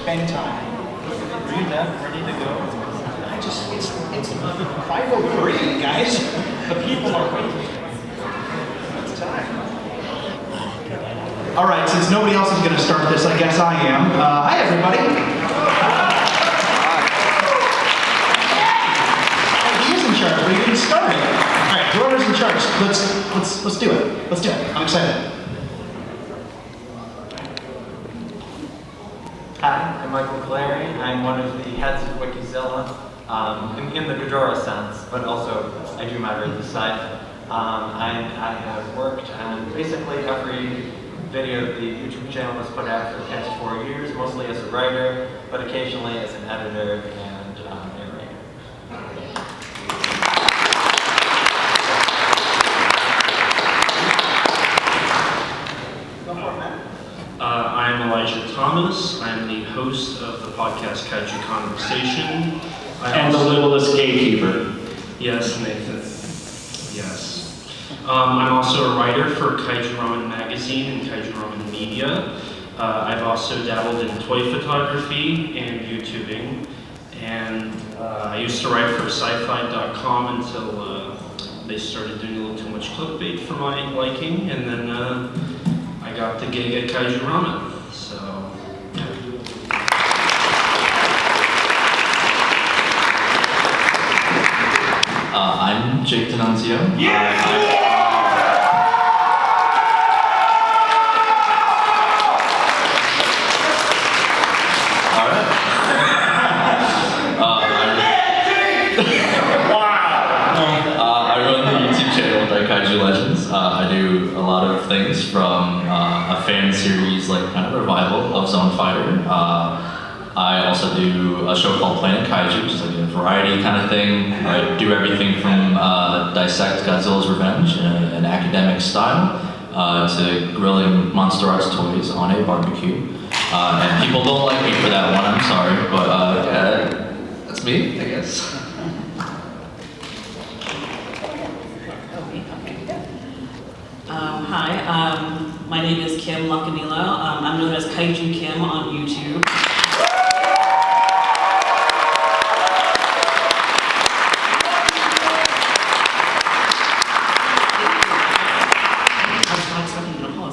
bang time. Are you done? Ready to go? It's 5:03, guys. The people are waiting. It's time. All right, since nobody else is going to start this, I guess I am. Hi, everybody. He is in charge, but he didn't start it. All right, whoever's in charge, let's do it. Let's do it. I'm excited. Hi, I'm Michael Clarion. I'm one of the heads of Wikizilla, in the Ghidorah sense, but also I do matter this side. I have worked on basically every video the YouTube channel has put out for the past 4 years, mostly as a writer, but occasionally as an editor and narrator. I'm Elijah Thomas. I'm the host of the podcast Kaiju Conversation. And the littlest gatekeeper. Yes, Nathan. Yes. I'm also a writer for Kaiju Ramen Magazine and Kaiju Ramen Media. I've also dabbled in toy photography and YouTubing. And I used to write for sci-fi.com until they started doing a little too much clickbait for my liking. And then I got the gig at Kaiju Ramen. So, yeah. I'm Jake Denanzio. All right. I run the YouTube channel by Kaiju Legends. I do a lot of things from a fan series, like kind of revival of Zone Fighter. I also do a show called Planet Kaiju, which is like a variety kind of thing. I do everything from dissect Godzilla's Revenge in an academic style to grilling Monster Arts toys on a barbecue. And people don't like me for that one, I'm sorry, but that's me, I guess. Hi, my name is Kim Lacanilo. I'm known as Kaiju Kim on YouTube.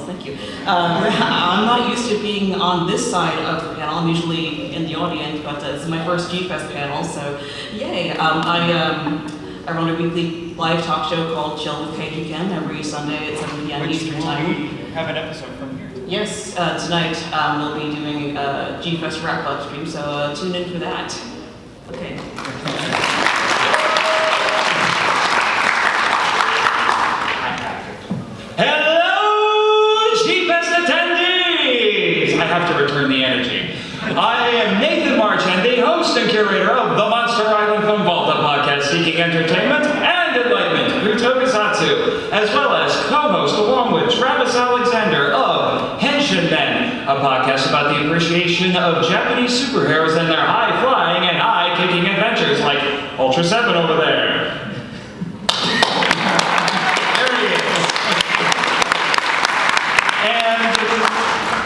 Thank you. I'm not used to being on this side of the panel. I'm usually in the audience, but this is my first G-Fest panel, so yay. I run a weekly live talk show called Chill with Kaiju Kim every Sunday at 7 p.m. Eastern Time. We have an episode from here. Yes, tonight we'll be doing a G-Fest wrap-up stream, so tune in for that. Okay. Hello, G-Fest attendees! I have to return the energy. I am Nathan March, and the host and curator of the Monster Island from Volta podcast, seeking entertainment and enlightenment through Talkusatsu, as well as co-host along with Travis Alexander of Henshin Men, a podcast about the appreciation of Japanese superheroes and their high-flying and eye-kicking adventures, like Ultra 7 over there.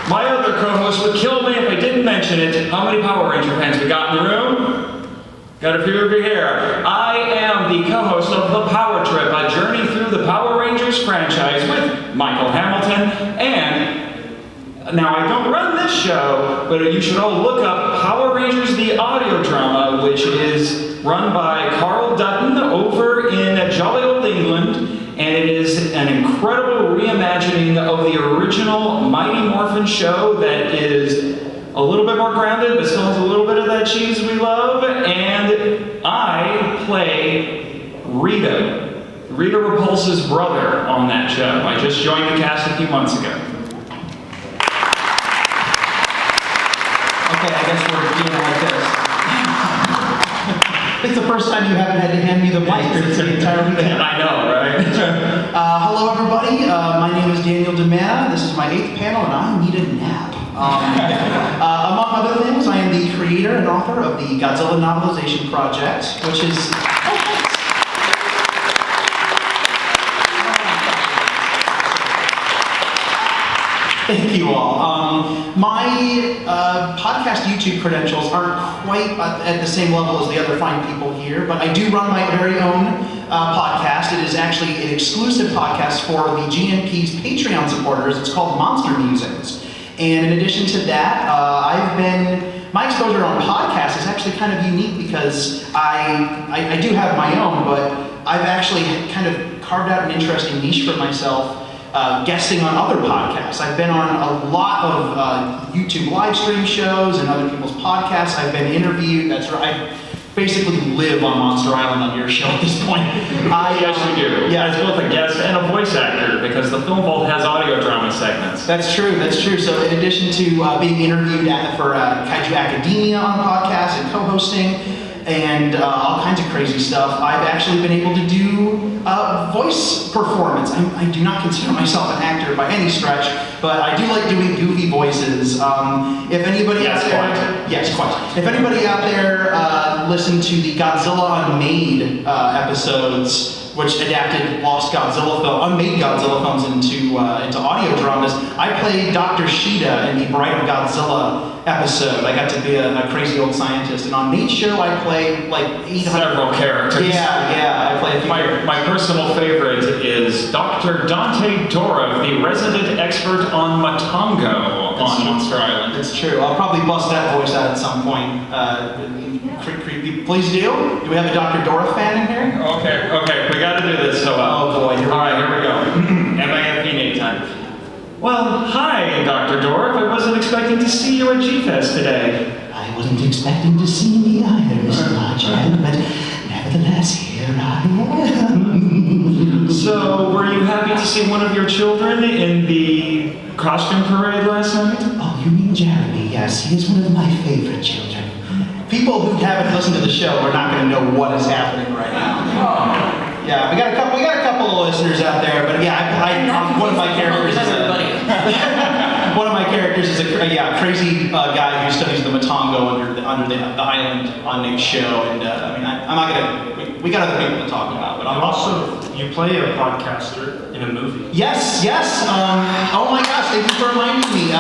My other co-host would kill me if I didn't mention it. How many Power Ranger fans we got in the room? Got a few over here. I am the co-host of The Power Trip, a journey through the Power Rangers franchise with Michael Hamilton. And now I don't run this show, but you should all look up Power Rangers the audio drama, which is run by Carl Dutton over in jolly old England. And it is an incredible reimagining of the original Mighty Morphin show that is a little bit more grounded, but still has a little bit of that cheese we love. And I play Rita Repulsa's brother on that show. I just joined the cast a few months ago. Okay, I guess we're doing it like this. It's the first time you haven't had to hand me the mic since the entire weekend. I know, right? Hello, everybody. My name is Daniel DeManna. This is my 8th panel, and I need a nap. Among other things, I am the creator and author of the Godzilla novelization project, which is... Thank you all. My podcast YouTube credentials aren't quite at the same level as the other fine people here, but I do run my very own podcast. It is actually an exclusive podcast for the GNP's Patreon supporters. It's called Monster Musings. And in addition to that, my exposure on podcasts is actually kind of unique because I do have my own, but I've actually kind of carved out an interesting niche for myself, guesting on other podcasts. I've been on a lot of YouTube live stream shows and other people's podcasts. I've been interviewed. That's right. I basically live on Monster Island on your show at this point. Yes, you do. Yeah. As both a guest and a voice actor, because the Film Vault has audio drama segments. That's true. So in addition to being interviewed for Kaiju Academia on the podcast and co-hosting and all kinds of crazy stuff, I've actually been able to do voice performance. I do not consider myself an actor by any stretch, but I do like doing goofy voices. If anybody out there, yes, quite. If anybody out there listened to the Godzilla Unmade episodes, which adapted unmade Godzilla films into audio dramas, I played Dr. Shida in the Bride of Godzilla episode. I got to be a crazy old scientist, and on Nate's show I play like 800 Several characters. Yeah, I play a few characters. My personal favorite is Dr. Dante Dora, the resident expert on Matango on Monster Island. It's true. I'll probably bust that voice out at some point. Please do. Do we have a Dr. Dora fan in here? Okay, we gotta do this. So, Oh boy, here we Alright, here we go. MIFP Nate time. Well, hi, Dr. Dorff. I wasn't expecting to see you at G-Fest today. I wasn't expecting to see me either, Mr. Marjan, but nevertheless, here I am. So, were you happy to see one of your children in the costume parade last night? Oh, you mean Jeremy? Yes, he is one of my favorite children. People who haven't listened to the show are not going to know what is happening right now. Yeah, we got a couple of listeners out there, but yeah, one of my characters is one of my characters is a crazy guy who studies the Matango under the island on Nate's show, and I'm not gonna. We got other people to talk about, but You play a podcaster in a movie. Yes. Oh my gosh, thank you for reminding me.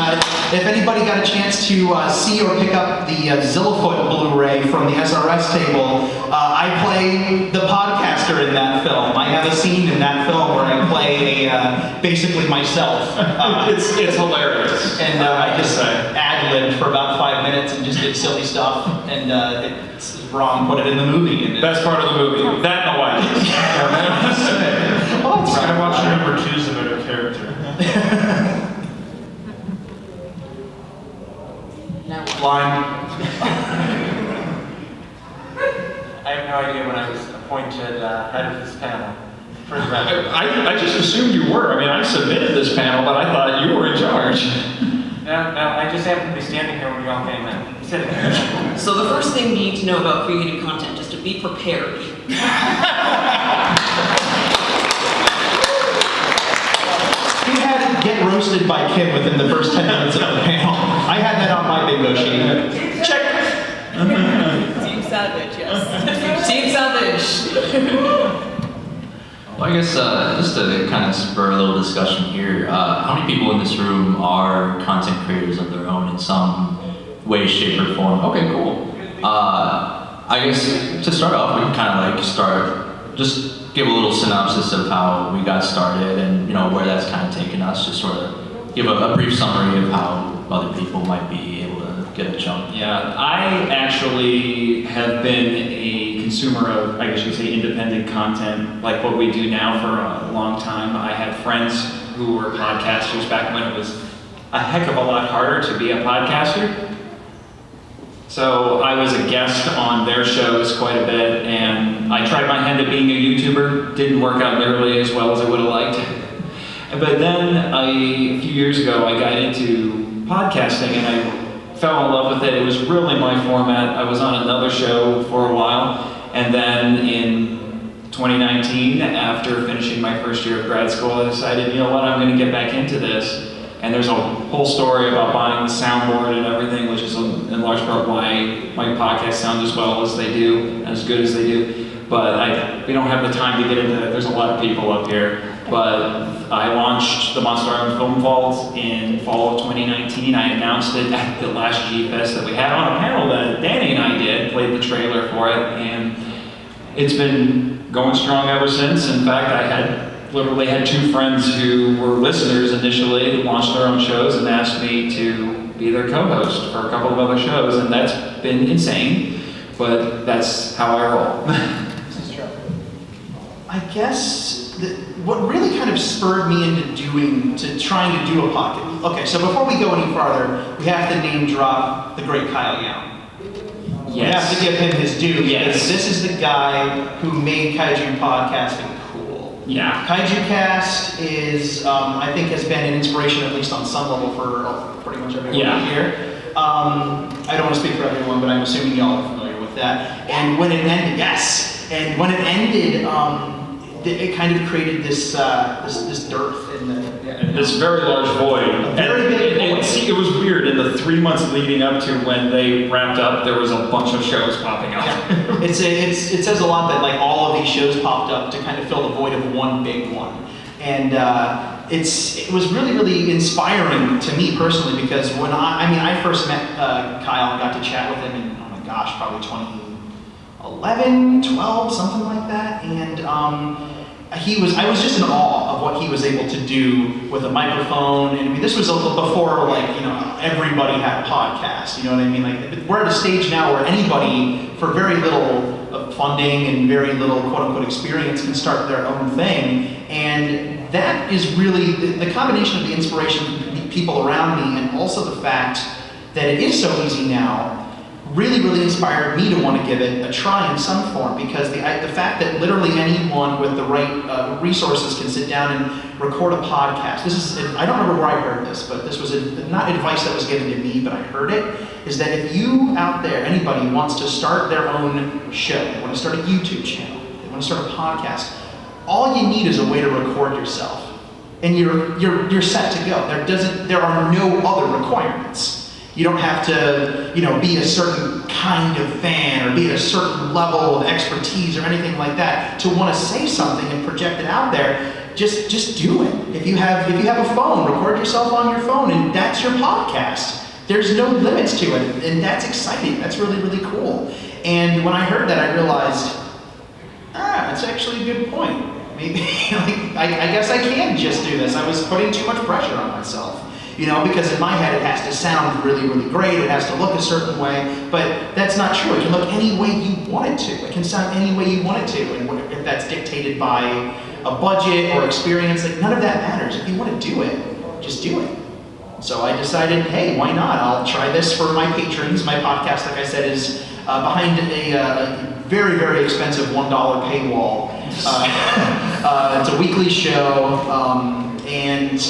If anybody got a chance to see or pick up the Zillafoot Blu-ray from the SRS table, I play the podcaster in that film. I have a scene in that film where I play basically myself. It's hilarious. And I just ad-libbed for about 5 minutes and just did silly stuff, and Ron put it in the movie. And Best part of the movie. That and the wife. Oh, that's I watched number 2's a better character. Line. I have no idea when I was appointed head of this panel. For the record. I just assumed you were. I mean, I submitted this panel, but I thought you were in charge. No, I just happened to be standing here when you all came in. Sitting here. So the first thing you need to know about creating content is to be prepared. You had Get Roasted by Kim within the first 10 minutes of the panel. I had that on my bingo sheet. Check. Team Savage, yes. Team Savage. Well, I guess just to kind of spur a little discussion here, how many people in this room are content creators of their own in some way, shape, or form? Okay, cool. I guess to start off, we can kind of just give a little synopsis of how we got started and where that's kind of taken us. Just sort of give a brief summary of how other people might be able to get a jump. Yeah, I actually have been a consumer of, I guess you could say, independent content, like what we do now, for a long time. I had friends who were podcasters back when it was a heck of a lot harder to be a podcaster. So I was a guest on their shows quite a bit, and I tried my hand at being a YouTuber. Didn't work out nearly as well as I would have liked. But then a few years ago, I got into podcasting, and I fell in love with it. It was really my format. I was on another show for a while, and then in 2019, after finishing my first year of grad school, I decided, you know what, I'm going to get back into this. And there's a whole story about buying the soundboard and everything, which is in large part why my podcasts sound as well as they do, as good as they do. But we don't have the time to get into that. There's a lot of people up here. But I launched the Monster Island Film Vault in fall of 2019. I announced it at the last G-Fest that we had on a panel that Danny and I did, played the trailer for it, and it's been going strong ever since. In fact, I literally had 2 friends who were listeners initially, launched their own shows, and asked me to be their co-host for a couple of other shows, and that's been insane, but that's how I roll. This is true. I guess what really kind of spurred me into trying to do a podcast. Okay, so before we go any farther, we have to name drop the great Kyle Young. Yes. We have to give him his due, Yes. because this is the guy who made Kaiju podcasting cool. Yeah. Kaiju Cast is, I think, has been an inspiration, at least on some level, for pretty much everyone here. I don't want to speak for everyone, but I'm assuming y'all are familiar with that. And when it ended, it kind of created this dearth in the... This very large void. Very big void. It was weird. In the 3 months leading up to when they wrapped up, there was a bunch of shows popping up. Yeah. It says a lot that like all of these shows popped up to kind of fill the void of one big one. And it was really, really inspiring to me personally, because when I first met Kyle and got to chat with him in, oh my gosh, probably 2011, 12, something like that. And I was just in awe of what he was able to do with a microphone. And I mean, this was before, like, everybody had a podcast, you know what I mean? Like, we're at a stage now where anybody, for very little funding and very little quote-unquote experience, can start their own thing. And that is really the combination of the inspiration from people around me, and also the fact that it is so easy now, really, really inspired me to want to give it a try in some form, because the fact that literally anyone with the right resources can sit down and record a podcast. I don't remember where I heard this, but this was not advice that was given to me, but I heard it, is that if you out there, anybody wants to start their own show, they want to start a YouTube channel, they want to start a podcast, all you need is a way to record yourself, and you're set to go. There are no other requirements. You don't have to, be a certain kind of fan or be at a certain level of expertise or anything like that to want to say something and project it out there. Just do it. If you have a phone, record yourself on your phone, and that's your podcast. There's no limits to it, and that's exciting. That's really, really cool. And when I heard that, I realized, that's actually a good point. Maybe, I guess I can just do this. I was putting too much pressure on myself. Because in my head it has to sound really, really great, it has to look a certain way, but that's not true. It can look any way you want it to. It can sound any way you want it to, and if that's dictated by a budget or experience, none of that matters. If you want to do it, just do it. So I decided, hey, why not? I'll try this for my patrons. My podcast, like I said, is behind a very, very expensive $1 paywall. It's a weekly show, and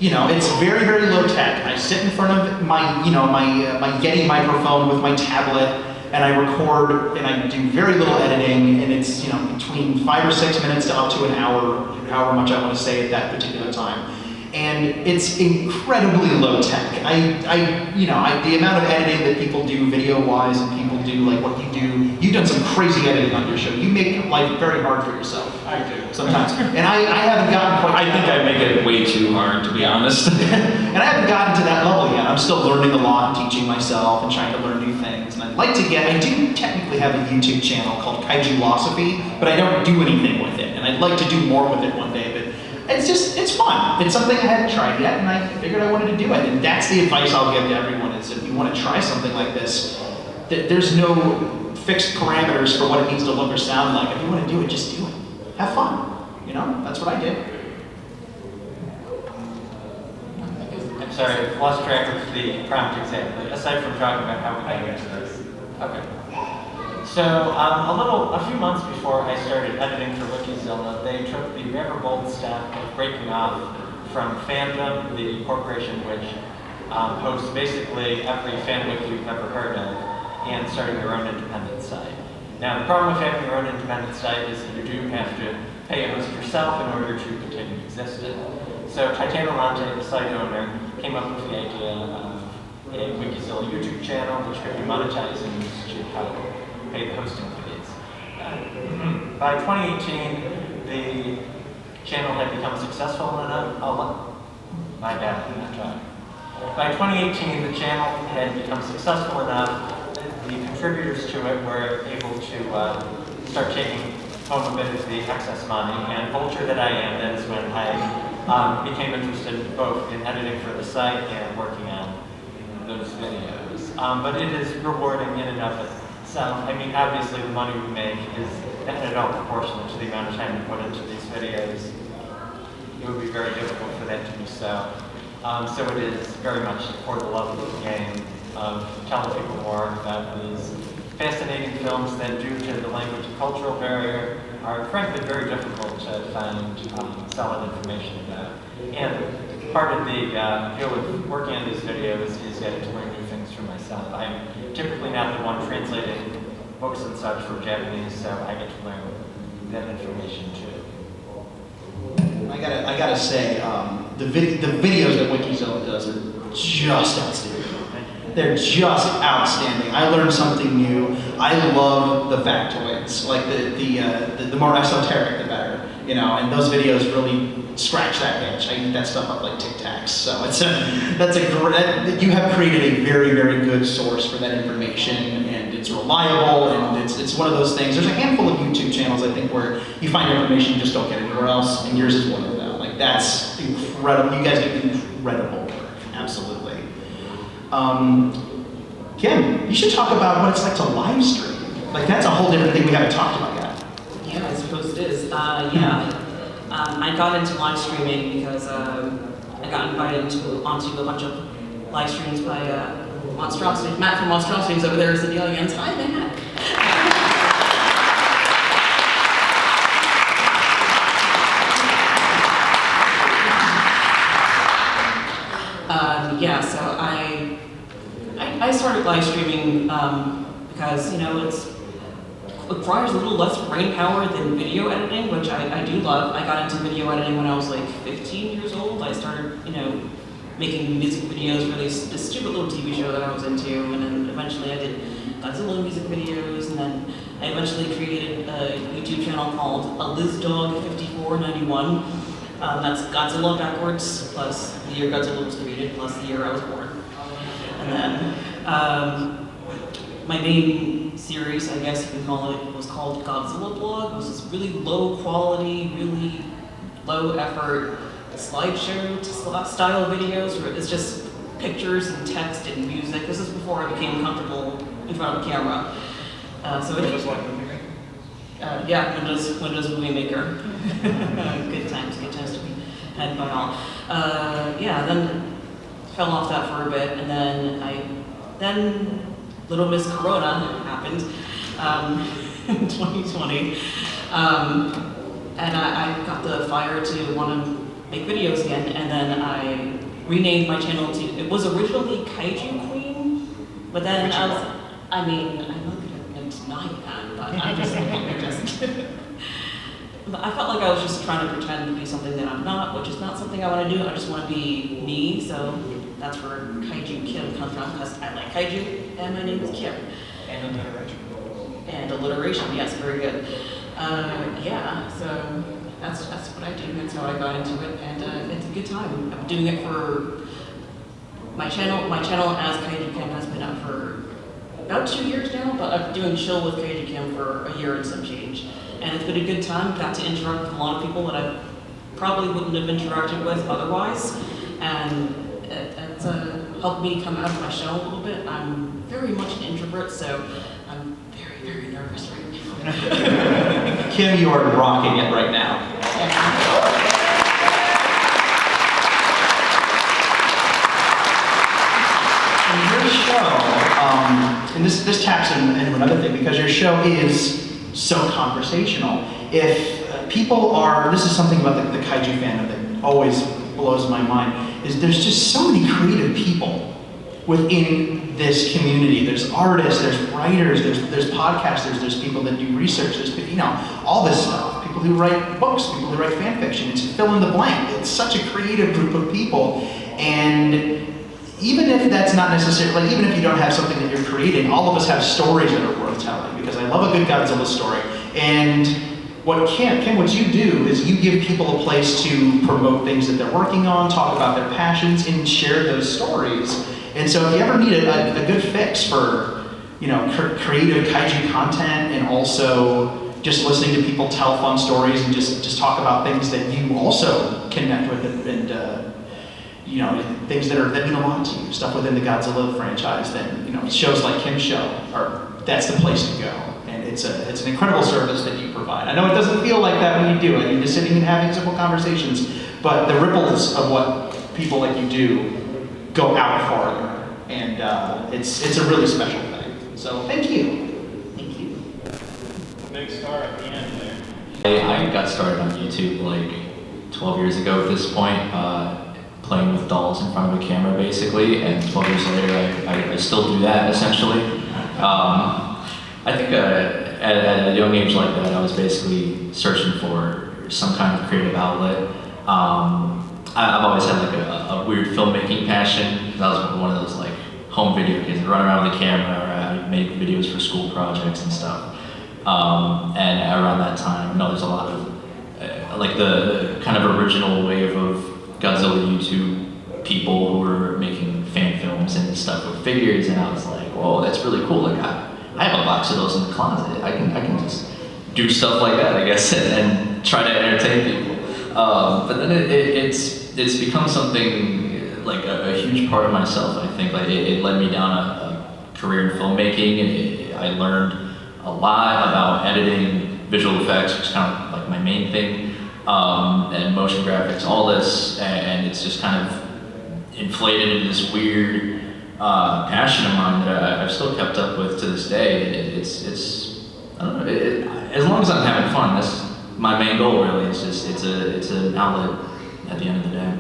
it's very, very low tech. I sit in front of my Yeti microphone with my tablet, and I record, and I do very little editing, and it's, between 5 or 6 minutes to up to an hour, however much I want to say at that particular time. And it's incredibly low tech. The amount of editing that people do video-wise, and people do like what you do, you've done some crazy editing on your show. You make life very hard for yourself. I do. Sometimes. And I haven't gotten quite I think I make it way too hard, to be honest. And I haven't gotten to that level yet. I'm still learning a lot and teaching myself and trying to learn new things. And I do technically have a YouTube channel called Kaiju, but I don't do anything with it. And I'd like to do more with it one day, but it's fun. It's something I hadn't tried yet, and I figured I wanted to do it. And that's the advice I'll give to everyone, is if you want to try something like this, there's no fixed parameters for what it needs to look or sound like. If you want to do it, just do it. Have fun. That's what I did. I'm sorry, I've lost track of the prompt exactly, aside from talking about how we got into this. Okay. So, a few months before I started editing for Wikizilla, they took the rather bold step of breaking off from Fandom, the corporation which hosts basically every fan wiki you've ever heard of, and starting their own independent site. Now, the problem with having your own independent site is that you do have to pay a host yourself in order to continue existing. So Titano Monte, the site owner, came up with the idea of a Wikizilla YouTube channel which could be monetized and used to help pay the hosting fees. By 2018, the channel had become successful enough. My bad, I'm trying. By 2018, the channel had become successful enough. The contributors to it were able to start taking home a bit of the excess money. And vulture that I am, that is when I became interested both in editing for the site and working on those videos. But it is rewarding in and of itself. I mean, obviously the money we make is not at all proportionate to the amount of time we put into these videos. It would be very difficult for that to be so. So it is very much for the love of the game, of telling people more about these fascinating films that, due to the language and cultural barrier, are frankly very difficult to find solid information about. And part of the appeal of working on these videos is getting to learn new things for myself. I'm typically not the one translating books and such from Japanese, so I get to learn that information too. I gotta say, the videos that Wikizilla does are just outstanding. They're just outstanding. I learned something new. I love the factoids. Like the more esoteric, the better. You know, and those videos really scratch that itch. I eat that stuff up like Tic Tacs. So you have created a very, very good source for that information, and it's reliable, and it's one of those things. There's a handful of YouTube channels, I think, where you find information you just don't get anywhere else, and yours is one of them. Like, that's incredible. You guys do incredible work. Absolutely. Kim, you should talk about what it's like to live stream. Like, that's a whole different thing we haven't talked about yet. Yeah, I suppose it is. I got into live streaming because I got invited onto a bunch of live streams by Monstrosities. Matt from Monstrosities over there is in the audience. Hi, Matt. So I started live streaming because, you know, it requires a little less brain power than video editing, which I do love. I got into video editing when I was like 15 years old. I started, you know, making music videos for this stupid little TV show that I was into, and then eventually I did Godzilla music videos, and then I eventually created a YouTube channel called AlizDog5491. That's Godzilla backwards, plus the year Godzilla was created, plus the year I was born. And then my main series, I guess you can call it, was called Godzilla Blog. It was this really low quality, really low effort slideshow style videos where it's just pictures and text and music. This is before I became comfortable in front of a camera. Windows Movie Maker. Good times to be had by all. Then fell off that for a bit, and then Little Miss Corona happened in 2020, and I got the fire to want to make videos again, and then I renamed my channel to, it was originally Kaiju Queen, but then I'm not going to deny that, but I felt like I was just trying to pretend to be something that I'm not, which is not something I want to do. I just want to be me, so that's where Kaiju Kim comes from, because I like Kaiju, and my name is Kim. And alliteration. And alliteration, yes, very good. So that's what I do. That's how I got into it, and it's a good time. I'm doing it for my channel. My channel as Kaiju Kim has been up for about 2 years now, but I've been doing Chill with Kaiju Kim for a year and some change. And it's been a good time. Got to interact with a lot of people that I probably wouldn't have interacted with otherwise, and it's helped me come out of my shell a little bit. I'm very much an introvert, so I'm very, very nervous right now. Kim, you are rocking it right now. And your show, and this taps into another thing, because your show is so conversational. If people are, this is something about the Kaiju fandom that always blows my mind, is there's just so many creative people within this community. There's artists, there's writers, there's podcasters, there's people that do research, there's, you know, all this stuff. People who write books, people who write fan fiction. It's fill in the blank. It's such a creative group of people, and even if that's not necessarily, like, even if you don't have something that you're creating, all of us have stories that are worth telling, because I love a good Godzilla story. And Kim, what you do is you give people a place to promote things that they're working on, talk about their passions, and share those stories. And so if you ever need a good fix for, creative kaiju content and also just listening to people tell fun stories and just talk about things that you also connect with and things that mean a lot to you, stuff within the Godzilla franchise, then shows like Kim's show that's the place to go. And it's an incredible service that you provide. I know it doesn't feel like that when you do it. You're just sitting and having simple conversations, but the ripples of what people like you do go out farther, and it's a really special thing. So thank you. Thank you. Big star at the end there. I got started on YouTube like 12 years ago at this point, playing with dolls in front of a camera basically, and 12 years later I still do that essentially. I think at a young age like that I was basically searching for some kind of creative outlet. I've always had like a weird filmmaking passion. That was one of those like home video kids, run around with a camera, or I made videos for school projects and stuff. And around that time, there's a lot of like the kind of original wave of Godzilla YouTube people who were making fan films and stuff with figures, and I was like, whoa, that's really cool. Like I have a box of those in the closet. I can just do stuff like that, I guess, and try to entertain people. But then it's become something like a huge part of myself. I think like it led me down a career in filmmaking, and I learned a lot about editing, visual effects, which is kind of like my main thing, and motion graphics, all this, and it's just kind of inflated into this weird passion of mine that I've still kept up with to this day. It's I don't know. As long as I'm having fun, that's my main goal. Really, it's an outlet at the end of the day.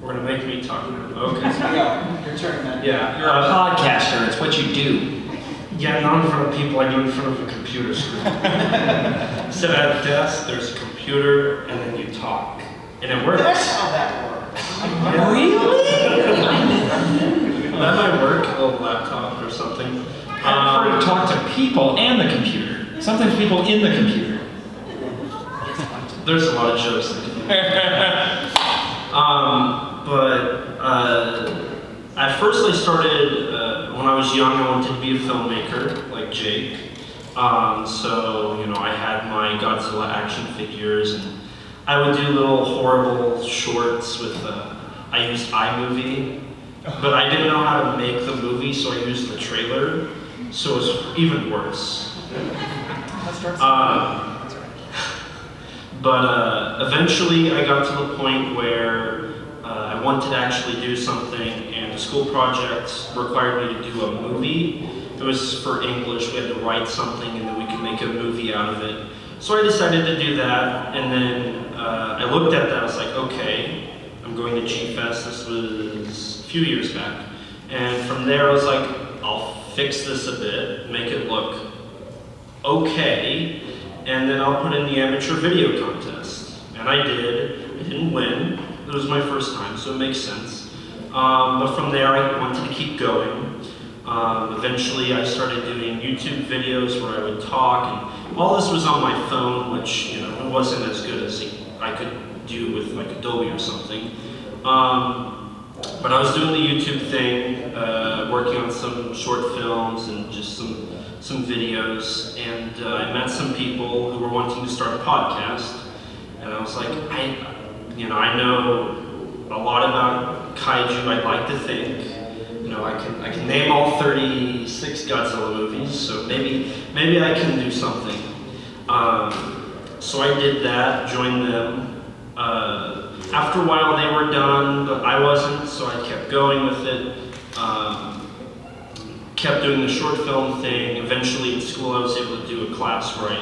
We're gonna make me talk now. Okay. Yeah, your turn, man. Yeah. You're a podcaster, it's what you do. Yeah, not in front of people, I do it in front of a computer screen. Instead of at a desk, there's a computer, and then you talk. And it works. That's how that works. Really? That might work, a little laptop or something. I prefer to talk to people and the computer. Sometimes people in the computer. There's a lot of jokes that at first I started, when I was young, I wanted to be a filmmaker, like Jake. I had my Godzilla action figures, and I would do little horrible shorts with, I used iMovie, but I didn't know how to make the movie, so I used the trailer, so it was even worse. Eventually I got to the point where I wanted to actually do something, and the school project required me to do a movie. It was for English, we had to write something and then we could make a movie out of it. So I decided to do that, and then I looked at that, I was like, okay, I'm going to G-Fest, this was a few years back. And from there I was like, I'll fix this a bit, make it look okay, and then I'll put in the amateur video contest. And I did. I didn't win. It was my first time, so it makes sense. But from there, I wanted to keep going. Eventually, I started doing YouTube videos where I would talk, and all this was on my phone, which it wasn't as good as I could do with like Adobe or something. But I was doing the YouTube thing, working on some short films and just some videos, and I met some people who were wanting to start a podcast, and I was like, I know a lot about Kaiju, I'd like to think. I can name all 36 Godzilla movies, so maybe I can do something. So I did that, joined them. After a while they were done, but I wasn't, so I kept going with it. Kept doing the short film thing. Eventually in school I was able to do a class where I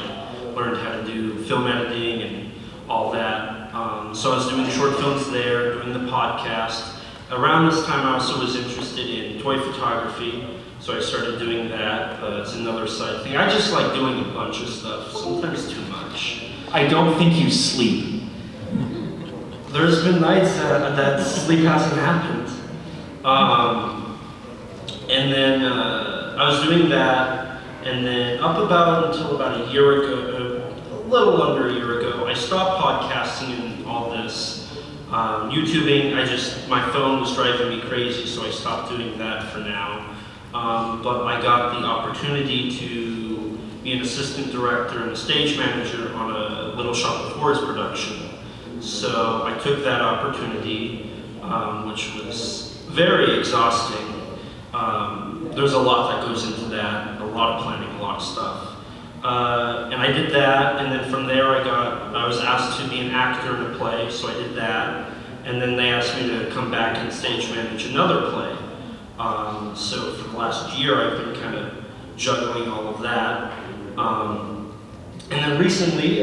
learned how to do film editing and all that. So I was doing short films there, doing the podcast. Around this time I also was interested in toy photography, so I started doing that. It's another side thing. I just like doing a bunch of stuff, sometimes too much. I don't think you sleep. There's been nights that sleep hasn't happened. And then I was doing that, And then until about a year ago, a little under a year ago, I stopped podcasting and all this. YouTubing, my phone was driving me crazy, so I stopped doing that for now. But I got the opportunity to be an assistant director and a stage manager on a Little Shop of Horrors production. So I took that opportunity, which was very exhausting. There's a lot that goes into that, a lot of planning, a lot of stuff. And I did that, and then from there I was asked to be an actor in a play, so I did that. And then they asked me to come back and stage manage another play. So for the last year I've been kind of juggling all of that. And then recently,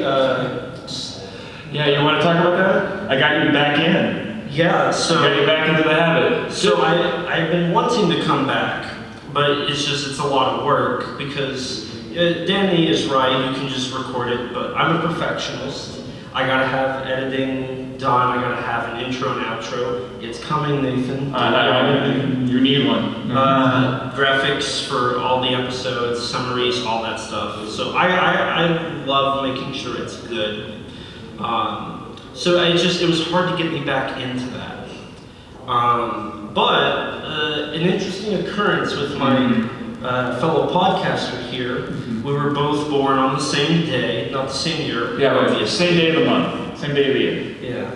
Yeah, you want to talk about that? I got you back in. yeah, so Got you back into the habit. So I've been wanting to come back, but it's a lot of work because Danny is right, you can just record it, but I'm a perfectionist. I gotta have editing done, I gotta have an intro and outro. It's coming, Nathan. You need one. Graphics for all the episodes, summaries, all that stuff. So I love making sure it's good. So it was hard to get me back into that. But an interesting occurrence with my fellow podcaster here, we were both born on the same day, not the same year. Yeah, but same day of the month, same day of the year. Yeah.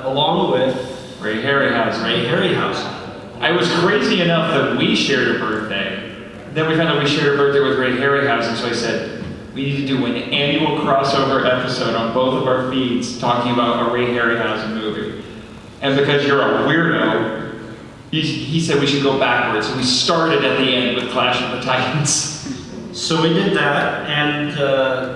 Along with Ray Harryhausen. Ray Harryhausen. I was crazy enough that we shared a birthday. Then we found out we shared a birthday with Ray Harryhausen, so I said, we need to do an annual crossover episode on both of our feeds talking about a Ray Harryhausen movie. And because you're a weirdo, he said we should go backwards. So we started at the end with Clash of the Titans. So we did that, and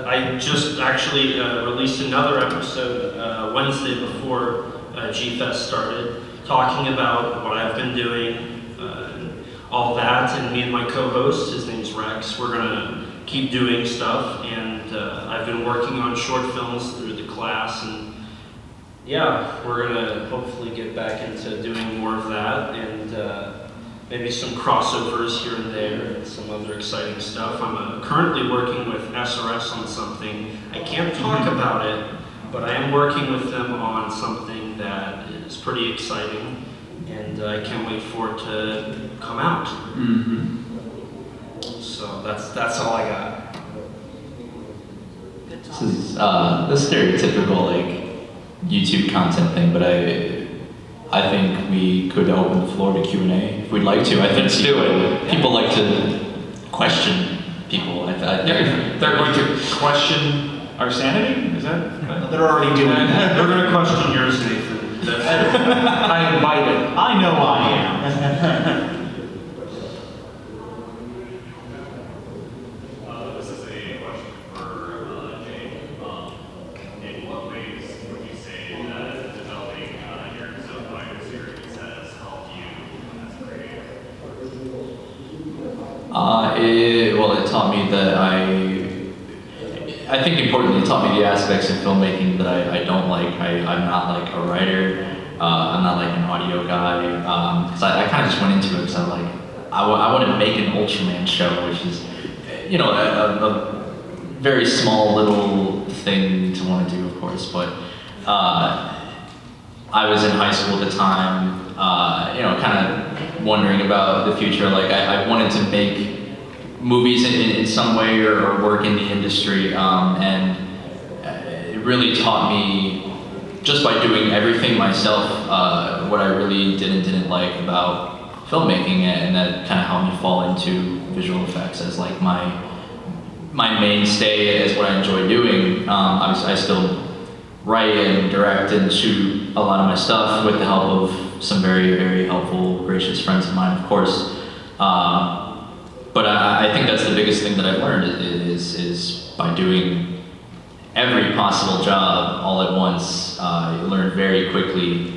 I just actually released another episode Wednesday before G-Fest started, talking about what I've been doing, all that, and me and my co-host, his name's Rex, we're gonna keep doing stuff, and I've been working on short films through the class, and yeah, we're gonna hopefully get back into doing more of that, and maybe some crossovers here and there, and some other exciting stuff. I'm currently working with SRS on something. I can't talk about it, but I am working with them on something that is pretty exciting, and I can't wait for it to come out. So that's all I got. Good This talk. is the stereotypical YouTube content thing, but I think we could open the floor to Q&A if we'd like to. I think Let's do it. People like to question people. They're going to question our sanity? Is that? They're already doing that. We're gonna question yours, Nathan. I invite it. I know I am. This is a question for Jay. In what ways would you say that developing your Godzilla series has helped you as a creator? It taught me that I think importantly, it taught me the aspects of filmmaking that I don't like. I'm not like a writer. I'm not like an audio guy. Because I kind of just went into it because I'm like, I want to make an Ultraman show, which is, a very small little thing to want to do, of course. But I was in high school at the time, kind of wondering about the future. Like I wanted to make movies in some way or work in the industry, and it really taught me, just by doing everything myself, what I really did and didn't like about filmmaking, and that kind of helped me fall into visual effects as like my mainstay, as what I enjoy doing. I still write and direct and shoot a lot of my stuff with the help of some very, very helpful, gracious friends of mine, of course. But I think that's the biggest thing that I've learned is by doing every possible job all at once, you learn very quickly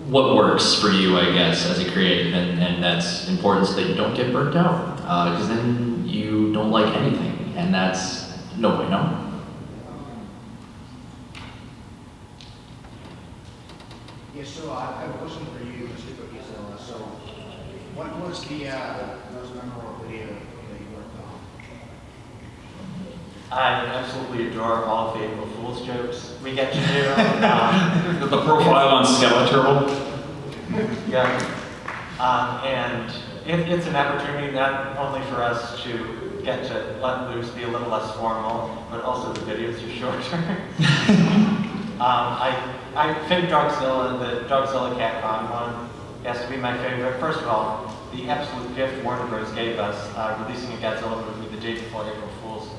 what works for you, I guess, as a creative, and that's important so that you don't get burnt out, because then you don't like anything, and that's no way, no. Yeah, so I have a question for you, Mr. Godzilla. So, what was the most memorable video that you worked on? I absolutely adore all of the April Fool's jokes we get to do. The profile on Skeleturtle. Yeah. And it's an opportunity not only for us to get to let loose, be a little less formal, but also the videos are shorter. I think Godzilla, the Godzilla Capcom one, has to be my favorite. First of all, the absolute gift Warner Bros. Gave us, releasing a Godzilla movie the day before April Fool's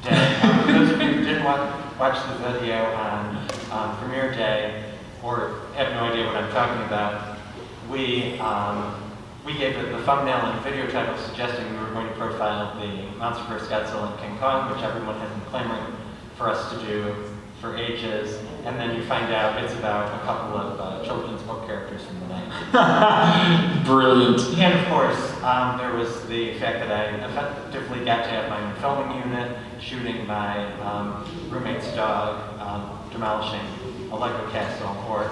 Day. For those of you who didn't watch the video on premiere day, or have no idea what I'm talking about, we gave it the thumbnail and video title suggesting we were going to profile the MonsterVerse Godzilla and King Kong, which everyone has been clamoring for us to do for ages, and then you find out it's about a couple of children's book characters from the 90s. Brilliant. And of course, there was the fact that I effectively got to have my own filming unit, shooting my roommate's dog, demolishing a Lego castle, or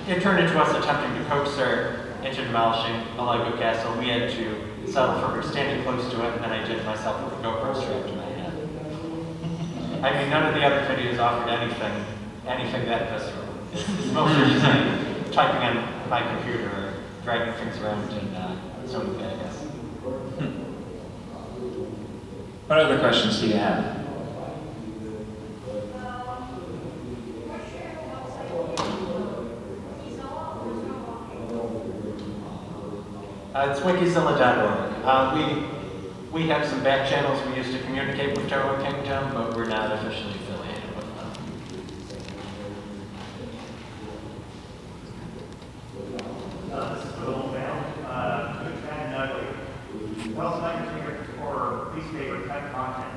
it turned into us attempting to coax her into demolishing a Lego castle. We had to settle for her standing close to it, and then I did it myself with a GoPro strapped to my head. I mean, none of the other videos offered anything that visceral. It's mostly just me typing on my computer or dragging things around in Sony Vegas. What other questions do you have? It's wikizilla.org. We have some back channels we use to communicate with Toho Kingdom, but we're not officially affiliated with them. This is Will Bell. Good, bad, and ugly. Tell us about your favorite or least favorite type of content.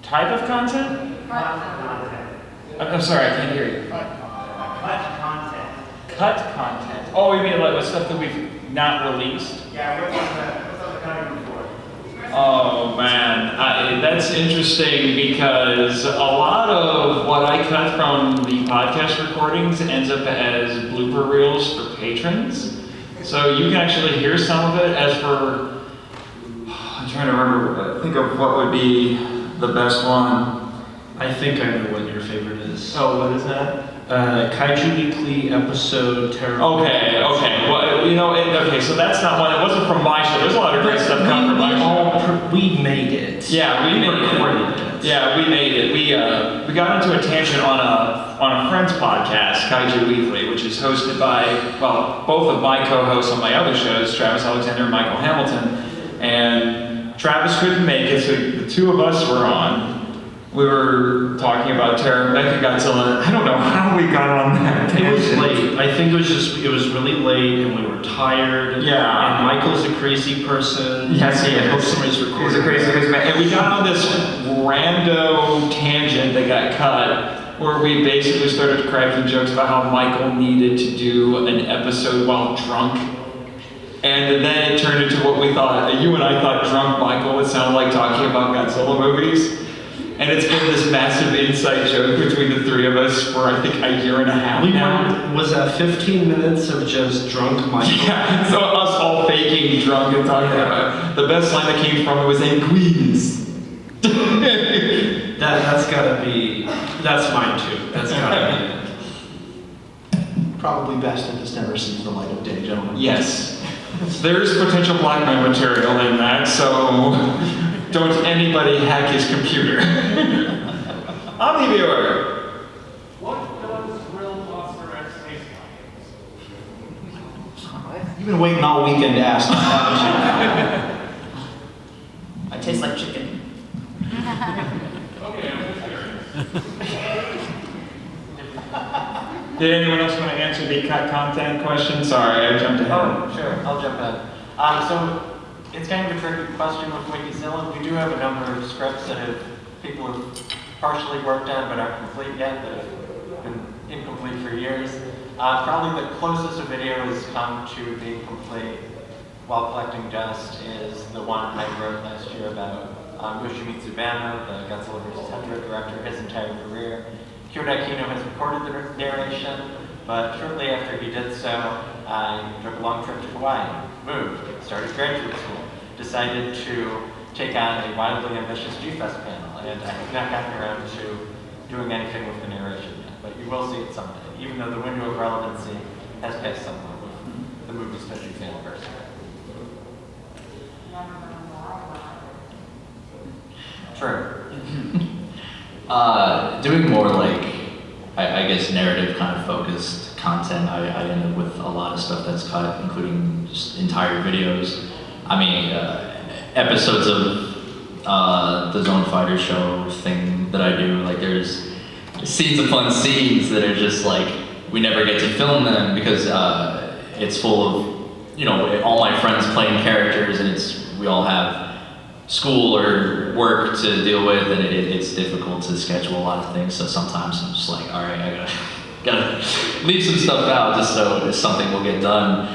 Type of content? Content. I'm sorry, I can't hear you. Cut content. Cut content. Oh, you mean like stuff that we've not released? Yeah, what's on the cutting room floor? Oh man, that's interesting because a lot of what I cut from the podcast recordings ends up as blooper reels for patrons. So you can actually hear some of it. As for, I'm trying to remember, think of what would be the best one. I think I know what your favorite is. Oh, what is that? Kaiju Weekly episode Terror. Okay. Well, okay, so that's not one. It wasn't from my show. There's a lot of great stuff coming from my show. We made it. Yeah, we recorded it. Yeah, we made it. We got into a tangent on a friend's podcast, Kaiju Weekly, which is hosted by, well, both of my co-hosts on my other shows, Travis Alexander and Michael Hamilton. And Travis couldn't make it, so the two of us were on. We were talking about Mechagodzilla. I don't know how we got on that. It was late. I think it was really late and we were tired. Yeah. And Michael's a crazy person. Yes, he is. Somebody's recording. He's a crazy man. And we got on this rando tangent that got cut where we basically started cracking jokes about how Michael needed to do an episode while drunk. And then it turned into what we thought, you and I thought drunk Michael would sound like talking about Godzilla movies. And it's been this massive inside joke between the three of us for I think a year and a half now. Was that 15 minutes of just drunk Michael? Yeah, so us all faking drunk and talking about it. The best line that came from it was in Queens. That's mine too. That's gotta be it. Probably best if this never sees the light of day, gentlemen. Yes. There's potential blackmail material in that, so don't anybody hack his computer. Omniviewer. What does real Monster X taste like? You've been waiting all weekend to ask that, haven't you? I taste like chicken. Okay, I'm just curious. Did anyone else want to answer the cut content question? Sorry, I jumped ahead. Oh, sure, I'll jump in. So it's kind of a tricky question with Wikizilla. We do have a number of scripts that people have partially worked on but aren't complete yet, that have been incomplete for years. Probably the closest a video has come to being complete while collecting dust is the one I wrote last year about Yoshimi Tsubano, the Godzilla vs. Hedorah director, his entire career. Kyodai Kino has recorded the narration, but shortly after he did so, I took a long trip to Hawaii, moved, started graduate school, decided to take on a wildly ambitious GFest panel, and I have not gotten around to doing anything with the narration yet, but you will see it someday, even though the window of relevancy has passed somewhat with the movie's 50th anniversary. True. Doing more like, I guess, narrative kind of focused content, I end up with a lot of stuff that's cut, including just entire videos. I mean, episodes of the Zone Fighter show thing that I do, like there's scenes upon scenes that are just like, we never get to film them because it's full of, you know, all my friends playing characters, and we all have school or work to deal with, and it's difficult to schedule a lot of things. So sometimes I'm just like, all right, I gotta leave some stuff out just so something will get done.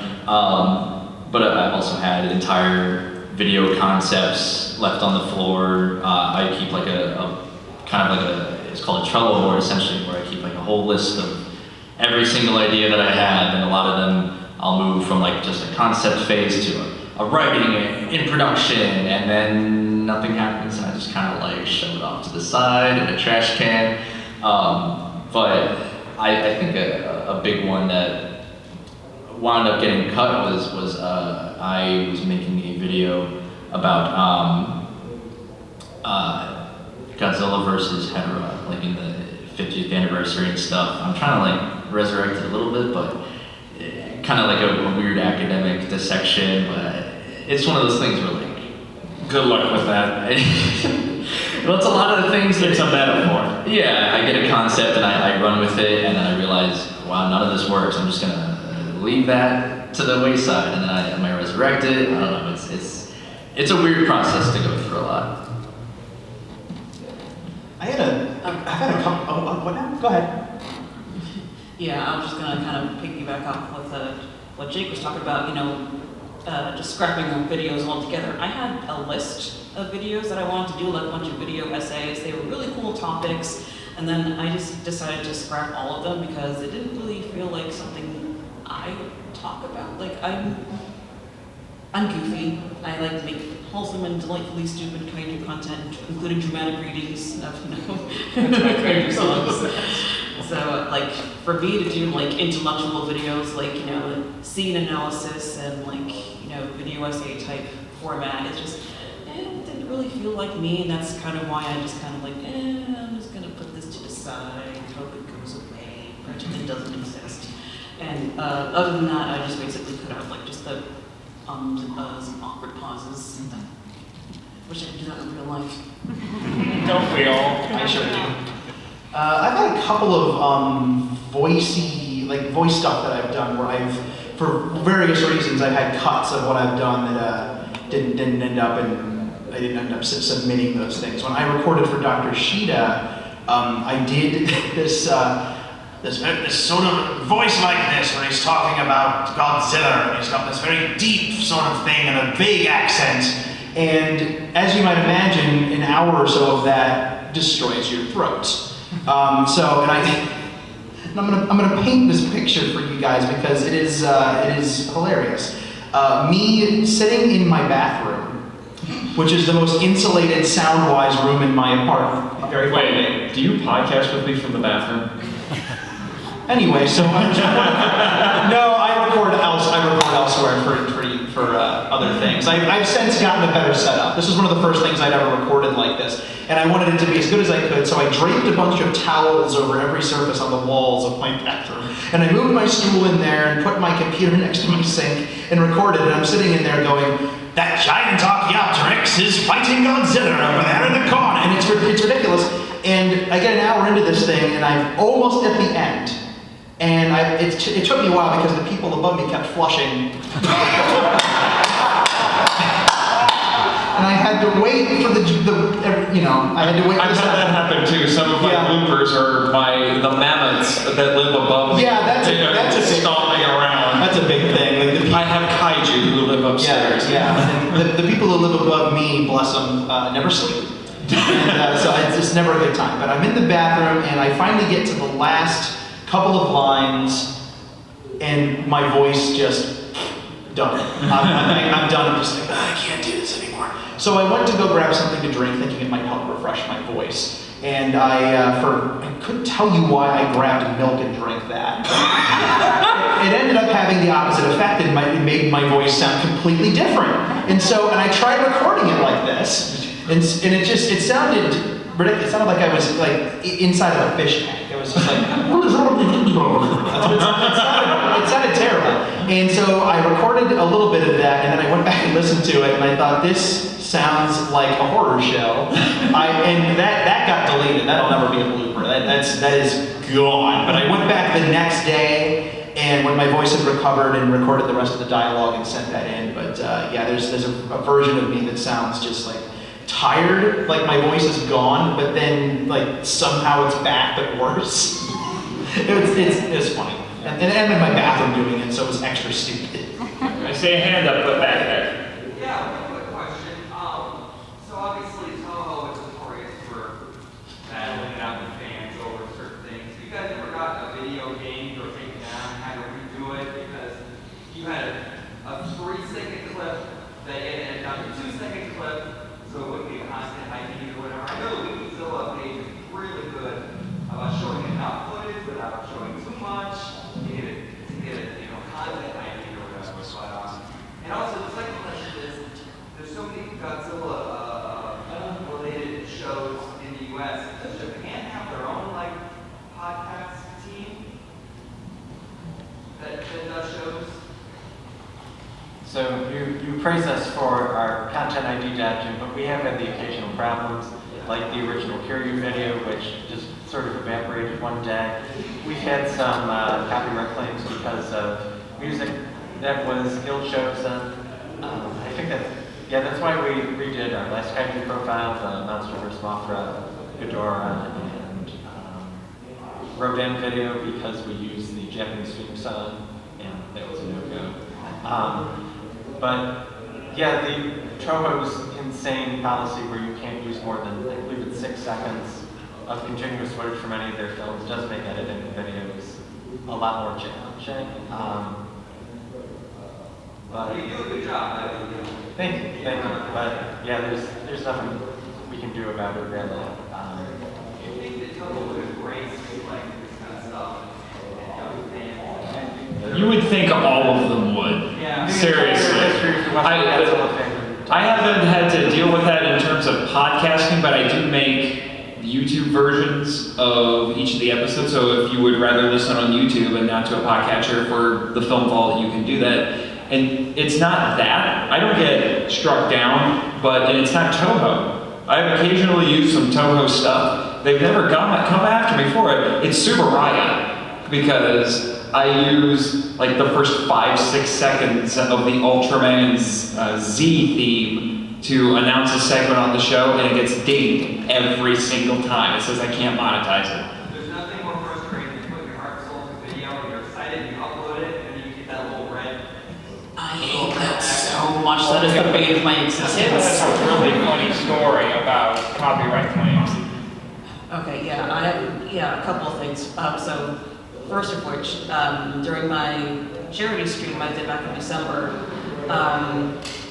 But I've also had entire video concepts left on the floor. I keep like a kind of like it's called a Trello board essentially, where I keep like a whole list of every single idea that I have, and a lot of them I'll move from like just a concept phase to a writing in production, and then nothing happens, and I just kind of like shove it off to the side in a trash can. But I think a big one that wound up getting cut was I was making a video about Godzilla versus Hedorah, like in the 50th anniversary and stuff. I'm trying to like resurrect it a little bit, but kind of like a weird academic dissection, but it's one of those things where like, Good luck with that. well, it's a lot of the things that, It's a metaphor. yeah, I get a concept and I run with it, and then I realize, wow, none of this works. I'm just gonna leave that to the wayside, and then I might resurrect it. I don't know. It's a weird process to go through a lot. I've had a couple. Oh, what now? Go ahead. Yeah, I was just gonna kind of piggyback off with what Jake was talking about, you know, just scrapping the videos altogether. I had a list of videos that I wanted to do, like a bunch of video essays. They were really cool topics, and then I just decided to scrap all of them because it didn't really feel like something I talk about. Like I'm goofy. I like to make wholesome and delightfully stupid kaiju content, including dramatic readings of, you know, kaiju songs. So, like, for me to do, like, intellectual videos, like, you know, scene analysis and, like, you know, video essay type format, it just, it didn't really feel like me, and that's kind of why I just kind of like, I'm just gonna put this to the side, hope it goes away, pretend it doesn't exist. And other than that, I just basically cut out, like, just the ums and uhs and awkward pauses. Wish I could do that in real life. Don't we all? I sure do. I've had a couple of voice stuff that I've done where for various reasons, I've had cuts of what I've done that didn't end up, and I didn't end up submitting those things. When I recorded for Dr. Shida, I did this sort of voice like this, where he's talking about Godzilla, and he's got this very deep sort of thing and a vague accent. And as you might imagine, an hour or so of that destroys your throat. I'm gonna paint this picture for you guys because it is hilarious. Me sitting in my bathroom, which is the most insulated sound-wise room in my apartment. Very funny. Wait, do you podcast with me from the bathroom? Anyway, so I record elsewhere for other things. I've since gotten a better setup. This was one of the first things I'd ever recorded like this, and I wanted it to be as good as I could, so I draped a bunch of towels over every surface on the walls of my bathroom, and I moved my stool in there and put my computer next to my sink and recorded, and I'm sitting in there going, that giant Archaeopteryx is fighting Godzilla over there in the corner, and it's ridiculous. And I get an hour into this thing, and I'm almost at the end. And it took me a while because the people above me kept flushing. And I had to wait for I had to wait for I've had that happen too. Some of my bloopers are the mammoths that live above me. Yeah, that's a big stomping around. That's a big thing. Like I have kaiju who live upstairs. Yeah. And the people who live above me, bless them, never sleep. And, so it's never a good time. But I'm in the bathroom, and I finally get to the last couple of lines, and my voice just done. I'm done. I'm just like, I can't do this anymore. So I went to go grab something to drink, thinking it might help refresh my voice. And I couldn't tell you why I grabbed milk and drank that. It ended up having the opposite effect, and it made my voice sound completely different. And I tried recording it like this, and it sounded ridiculous. It sounded like I was like inside of a fish tank. It was just like, it sounded terrible. And so I recorded a little bit of that, and then I went back and listened to it, and I thought, this sounds like a horror show. And that got deleted. That'll never be a blooper. That is gone. But I went back the next day, and when my voice had recovered, and recorded the rest of the dialogue and sent that in. But yeah, there's a version of me that sounds just like tired, like my voice is gone, but then like somehow it's back, but worse. It's funny. And I'm in my bathroom doing it, so it was extra stupid. I see a hand up, put back there. Yeah, one quick question. So obviously Toho is notorious for battling it out with fans over certain things. Have you guys ever got a video game or taken down and had to redo it because you had a 3-second clip that you edited down to a 2-second clip, so it wouldn't be a constant ID or whatever? I know the Godzilla page is really good about showing enough footage without showing too much to get content ID or whatever. And also, the second question is, there's so many Godzilla related shows in the US. Does Japan have their own podcast team that does shows? So you praise us for our content ID dodging, but we have had the occasional problems, like the original Kaiju video, which just sort of evaporated one day. We've had some copyright claims because of music that was ill-chosen. I think that's why we redid our last Kaiju profile, the Monster vs. Mothra, Ghidorah, and Rodan video, because we used the Japanese theme song, and that was a no-go. But yeah, the Toho's insane policy where you can't use more than, I believe it's 6 seconds of continuous footage from any of their films does make editing the videos a lot more challenging. But you do a good job. Thank you. But yeah, there's nothing we can do about it really. You think that Toho would embrace this kind of stuff? You would think all of them would. Yeah. Seriously. I haven't had to deal with that in terms of podcasting, but I do make YouTube versions of each of the episodes. So if you would rather listen on YouTube and not to a podcatcher for the Film Vault, you can do that. And it's not that. I don't get struck down, and it's not Toho. I've occasionally used some Toho stuff. They've never come after me for it. It's Super Riot, because I use like the first 5-6 seconds of the Ultraman's Z theme to announce a segment on the show, and it gets dinged every single time. It says I can't monetize it. There's nothing more frustrating than putting your heart and soul into video and you're excited, you upload it, and then you get that little red. I hate that so much. That is the bane of my existence. That's a really funny story about copyright claims. Okay, yeah, I have a couple of things. So, first of which, during my charity stream I did back in December,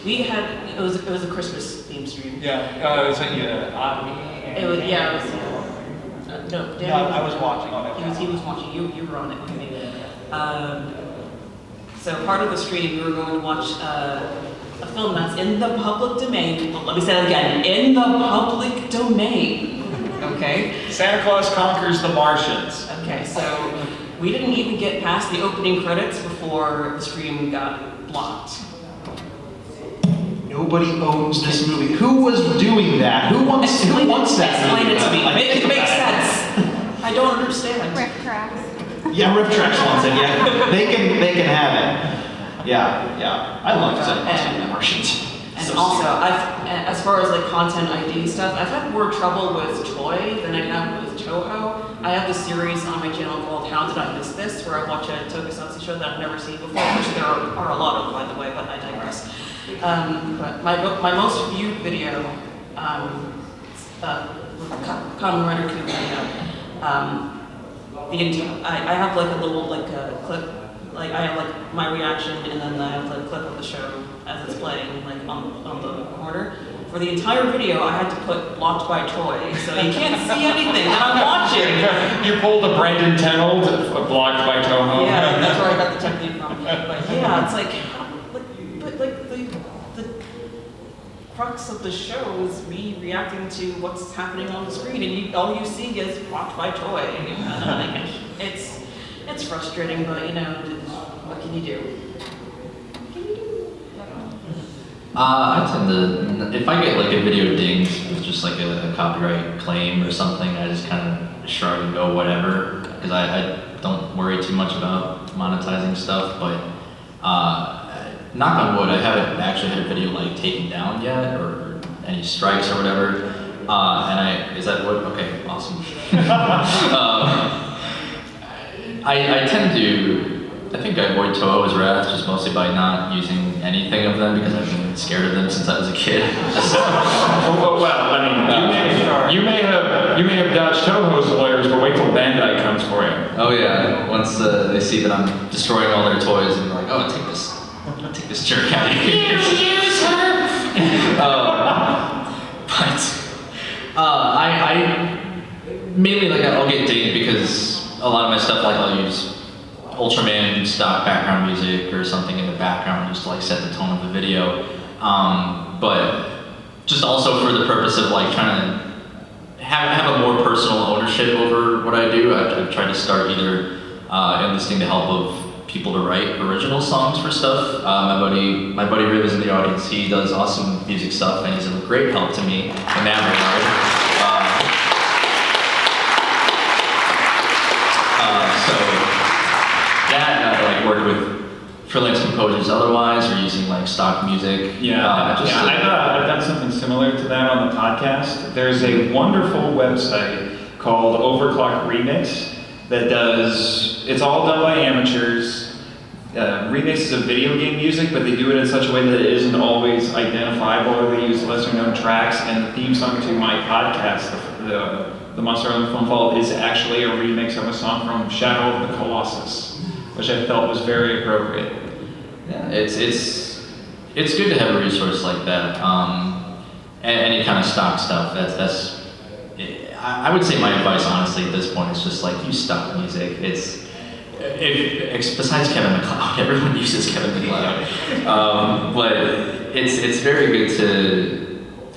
it was a Christmas themed stream. Yeah, it was no, Daniel I was watching on it. He was watching. You were on it with me. So part of the stream, we were going to watch a film that's in the public domain. Well, let me say that again. In the public domain. Okay. Santa Claus Conquers the Martians. Okay, so we didn't even get past the opening credits before the stream got blocked. Nobody owns this movie. Who was doing that? Who wants that Explain movie? it to me. Make it make sense. I don't understand. Riff tracks. Yeah, Riff Tracks wants it. Yeah, they can have it. Yeah. I love the Martians. And also, as far as like content ID stuff, I've had more trouble with Toy than I have with Toho. I have this series on my channel called How Did I Miss This, where I watch a Talkusatsu show that I've never seen before, which there are a lot of, by the way, but I digress. But my most viewed video, Kamen Rider 2 video, I have like a little clip like I have like my reaction, and then I have the clip of the show as it's playing, like on the corner. For the entire video, I had to put blocked by toy, so you can't see anything that I'm watching. You pulled a Brandon Tenold, blocked by Toho. Yeah, that's where I got the technique from. But yeah, it's like the crux of the show is me reacting to what's happening on the screen, and all you see is blocked by toy. And it's frustrating, but you know, what can you do? I tend to, if I get like a video dinged with just like a copyright claim or something, I just kind of shrug and go whatever, because I don't worry too much about monetizing stuff, but knock on wood, I haven't actually had a video like taken down yet, or any strikes or whatever, is that what, okay, awesome. I tend to, I think I avoid Toho's wrath just mostly by not using anything of them, because I've been scared of them since I was a kid. Well, I mean, you may have dodged Toho's lawyers, but wait till Bandai comes for you. Oh yeah, once they see that I'm destroying all their toys, and they're like, oh, take this jerk out of here. Use her! I mainly like I'll get dinged because a lot of my stuff, like I'll use Ultraman stock background music or something in the background just to like set the tone of the video, but just also for the purpose of like trying to have a more personal ownership over what I do. I've tried to start either enlisting the help of people to write original songs for stuff. My buddy Riv is in the audience. He does awesome music stuff, and he's a great help to me in that regard. Like work with freelance composers otherwise, or using like stock music. I've done something similar to that on the podcast. There's a wonderful website called Overclock Remix that it's all done by amateurs. Remixes of video game music, but they do it in such a way that it isn't always identifiable, or they use lesser known tracks, and the theme song to my podcast, the Monster Island Film Vault, is actually a remix of a song from Shadow of the Colossus, which I felt was very appropriate. Yeah, it's good to have a resource like that. Any kind of stock stuff. I would say my advice, honestly, at this point is just like use stock music. Besides Kevin MacLeod, everyone uses Kevin MacLeod, but it's very good to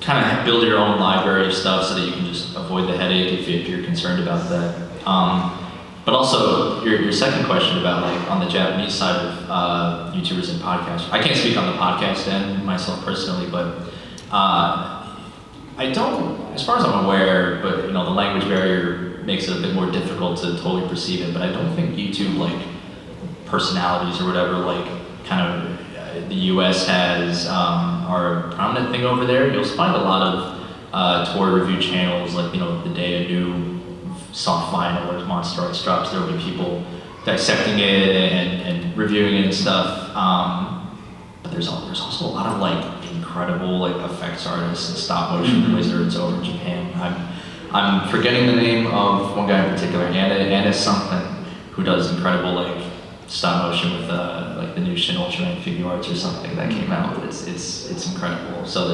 kind of build your own library of stuff so that you can just avoid the headache if you're concerned about that. But also, your second question about like on the Japanese side of YouTubers and podcasts. I can't speak on the podcast end myself personally, but I don't, as far as I'm aware, but you know, the language barrier makes it a bit more difficult to totally perceive it, but I don't think YouTube like personalities or whatever like kind of the US has are a prominent thing over there. You'll find a lot of toy review channels, like, you know, the day a new soft vinyl or Monster Arts drops, there will be people dissecting it and reviewing it and stuff. But there's also a lot of like incredible like effects artists and stop motion wizards over in Japan. I'm forgetting the name of one guy in particular, Anna something, who does incredible like stop motion with like the new Shin Ultraman figure arts or something that came out. It's incredible. So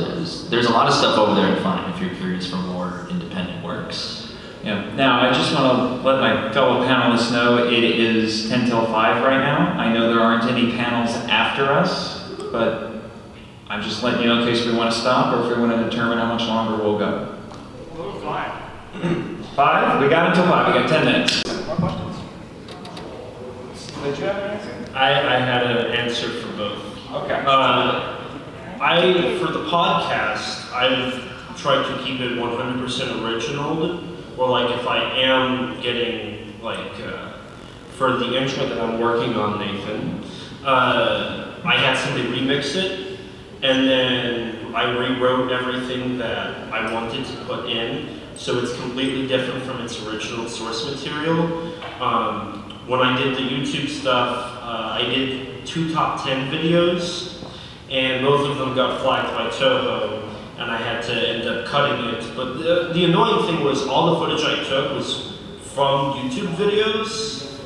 there's a lot of stuff over there to find if you're curious for more independent works. Yeah. Now, I just want to let my fellow panelists know it is 10 till 5 right now. I know there aren't any panels after us, but I'm just letting you know in case we want to stop or if we want to determine how much longer we'll go. 5. 5? We got until 5. We got 10 minutes. More questions? Did you have an answer? I had an answer for both. Okay. For the podcast, I've tried to keep it 100% original, or like if I am getting like, for the intro that I'm working on, Nathan, I had somebody remix it, and then I rewrote everything that I wanted to put in, so it's completely different from its original source material. When I did the YouTube stuff, I did 2 top 10 videos, and both of them got flagged by Toho, and I had to end up cutting it. But the annoying thing was all the footage I took was from YouTube videos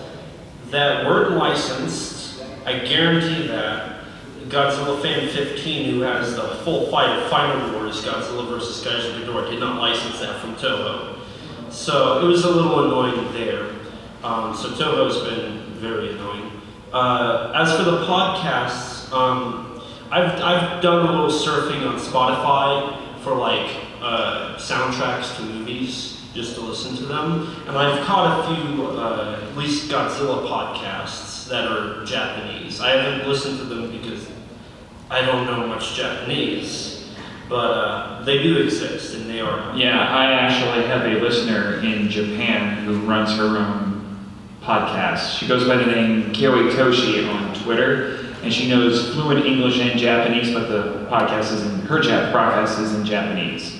that weren't licensed, I guarantee that Godzilla Fan 15, who has the full fight of Final Wars, Godzilla vs. Kaiju Ghidorah, did not license that from Toho. So it was a little annoying there. So Toho's been very annoying. As for the podcasts, I've done a little surfing on Spotify for like soundtracks to movies, just to listen to them. And I've caught a few, at least Godzilla podcasts that are Japanese. I haven't listened to them because I don't know much Japanese, but they do exist and they are. Yeah, I actually have a listener in Japan who runs her own podcast. She goes by the name Kioi Toshi on Twitter, and she knows fluent English and Japanese, but the podcast is in, her podcast is in Japanese.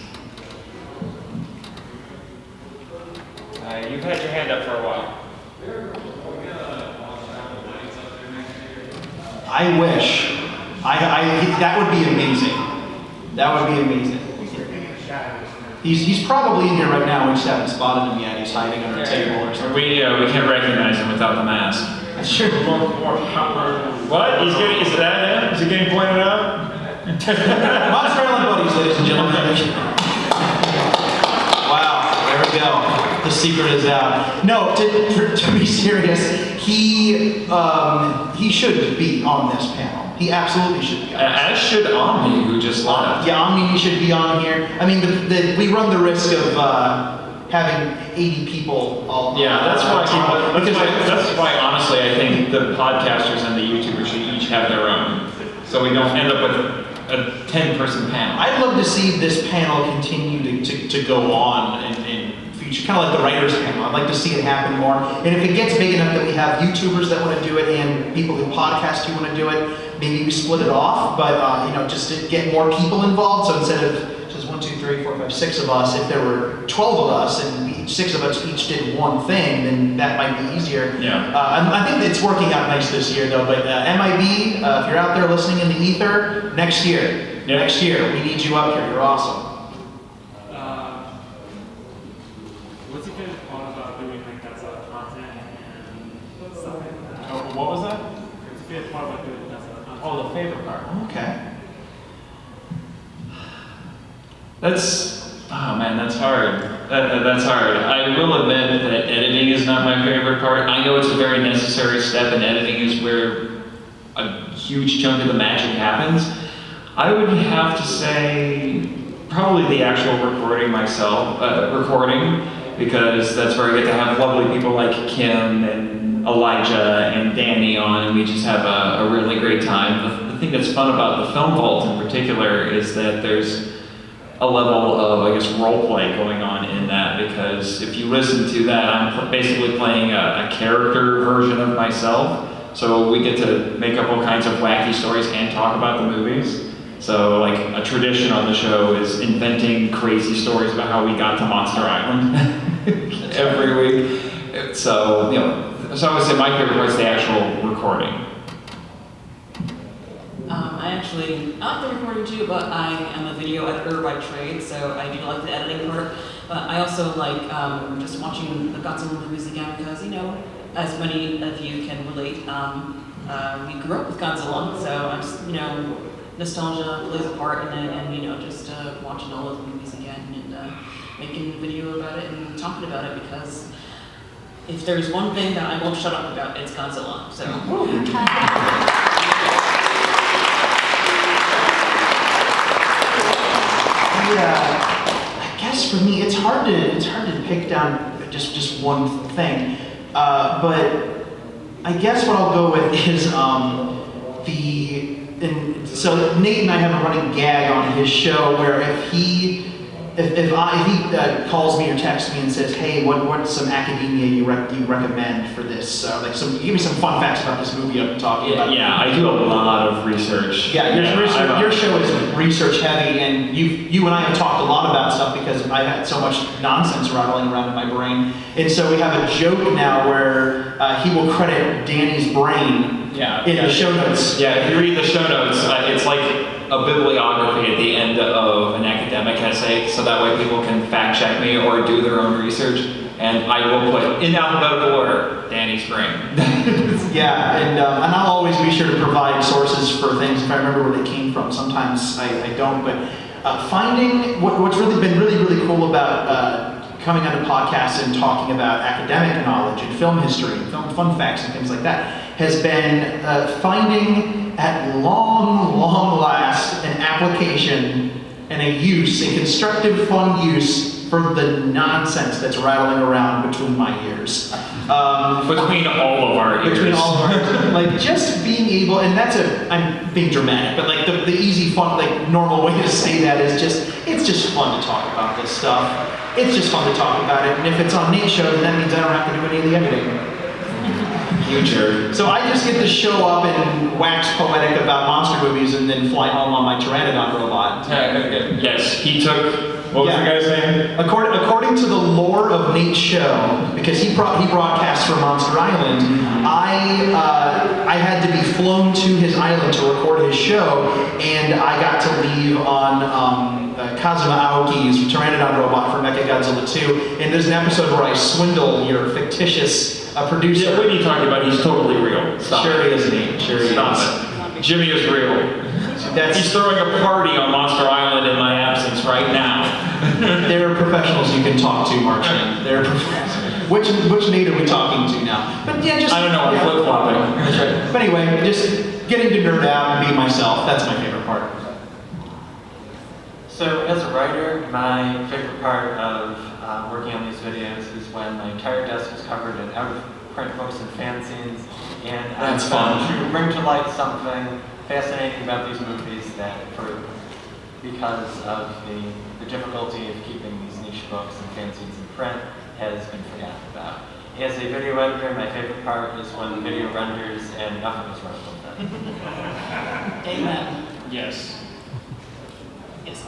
You've had your hand up for a while. I wish. That would be amazing. That would be amazing. He's probably in here right now. We just haven't spotted him yet. He's hiding under a table or something. We can't recognize him without the mask. Sure. What? Is that him? Is he getting pointed out? Monster Island Buddies, ladies and gentlemen. Wow, there we go. The secret is out. No, to be serious, he should be on this panel. He absolutely should be on this. As should Omni, who just left. Yeah, Omni should be on here. I mean, we run the risk of having 80 people all. Yeah, that's why honestly I think the podcasters and the YouTubers should each have their own, so we don't end up with a 10-person panel. I'd love to see this panel continue to go on in future, kind of like the writers panel. I'd like to see it happen more. And if it gets big enough that we have YouTubers that want to do it and people who podcast who want to do it, maybe we split it off. But just to get more people involved. So instead of just 1, 2, 3, 4, 5, 6 of us, if there were 12 of us and 6 of us each did one thing, then that might be easier. Yeah. I think it's working out nice this year though. But MIB, if you're out there listening in the ether, next year, next year, we need you up here. You're awesome. What's your favorite part about doing like Godzilla content and stuff like that? Oh, what was that? What's your favorite part about doing Godzilla content? Oh, the favorite part. Okay. That's hard. That's hard. I will admit that editing is not my favorite part. I know it's a very necessary step, and editing is where a huge chunk of the magic happens. I would have to say probably the actual recording myself, because that's where I get to have lovely people like Kim and Elijah and Danny on, and we just have a really great time. The thing that's fun about the Film Vault in particular is that there's a level of, I guess, role play going on in that, because if you listen to that, I'm basically playing a character version of myself. So we get to make up all kinds of wacky stories and talk about the movies. So like a tradition on the show is inventing crazy stories about how we got to Monster Island every week. So, so I would say my favorite part is the actual recording. I like the recording too, but I am a video editor by trade, so I do like the editing part. But I also like just watching the Godzilla movies again because, as many of you can relate, we grew up with Godzilla, so I'm just, nostalgia plays a part in it, and, just watching all those movies again and making a video about it and talking about it, because if there's one thing that I won't shut up about, it's Godzilla, so. I guess for me, it's hard to pick down just one thing. But I guess what I'll go with is so Nate and I have a running gag on his show where if he calls me or texts me and says, "Hey, what's some academia you recommend for this?" Give me some fun facts about this movie I'm talking about. Yeah, I do a lot of research. Yeah, your show is research heavy, and you and I have talked a lot about stuff because I had so much nonsense rattling around in my brain. And so we have a joke now where he will credit Danny's brain in the show notes. Yeah, if you read the show notes, it's like a bibliography at the end of an academic essay, so that way people can fact check me or do their own research. And I will put in alphabetical order, Danny Spring. Yeah, and I'll always be sure to provide sources for things if I remember where they came from. Sometimes I don't, but finding what's really been really cool about coming onto podcasts and talking about academic knowledge and film history and film fun facts and things like that has been finding at long last an application and a use, a constructive, fun use for the nonsense that's rattling around between my ears. Between all of our ears. Between all of our ears. Like, just being able, and I'm being dramatic, but like the easy, fun, like normal way to say that is it's just fun to talk about this stuff. It's just fun to talk about it, and if it's on Nate's show, then that means I don't have to do any of the editing. Future. So I just get to show up and wax poetic about monster movies and then fly home on my Pteranodon robot. Yes, he took. What was the guy's name? According to the lore of Nate's show, because he broadcasts from Monster Island, I had to be flown to his island to record his show, and I got to leave on Kazuma Aoki's Pteranodon robot for Mechagodzilla 2, and there's an episode where I swindle your fictitious producer. Yeah, what are you talking about? He's totally real. Stop Sure it. he is, Nate. Sure he Stop is. it. Jimmy is real. He's throwing a party on Monster Island in my absence right now. There are professionals you can talk to, Marchand. There are professionals. Which Nate are we talking to now? But yeah, just I don't know. I'm flip-flopping. That's right. But anyway, just getting to nerd out and be myself. That's my favorite part. So as a writer, my favorite part of working on these videos is when my entire desk is covered in out-of-print books and fanzines, and I'm trying to bring to light something fascinating about these movies because of the difficulty of keeping these niche books and fanzines in print has been forgotten about. As a video editor, my favorite part is when the video renders and nothing is wrong with it. Amen. Yes. Yes,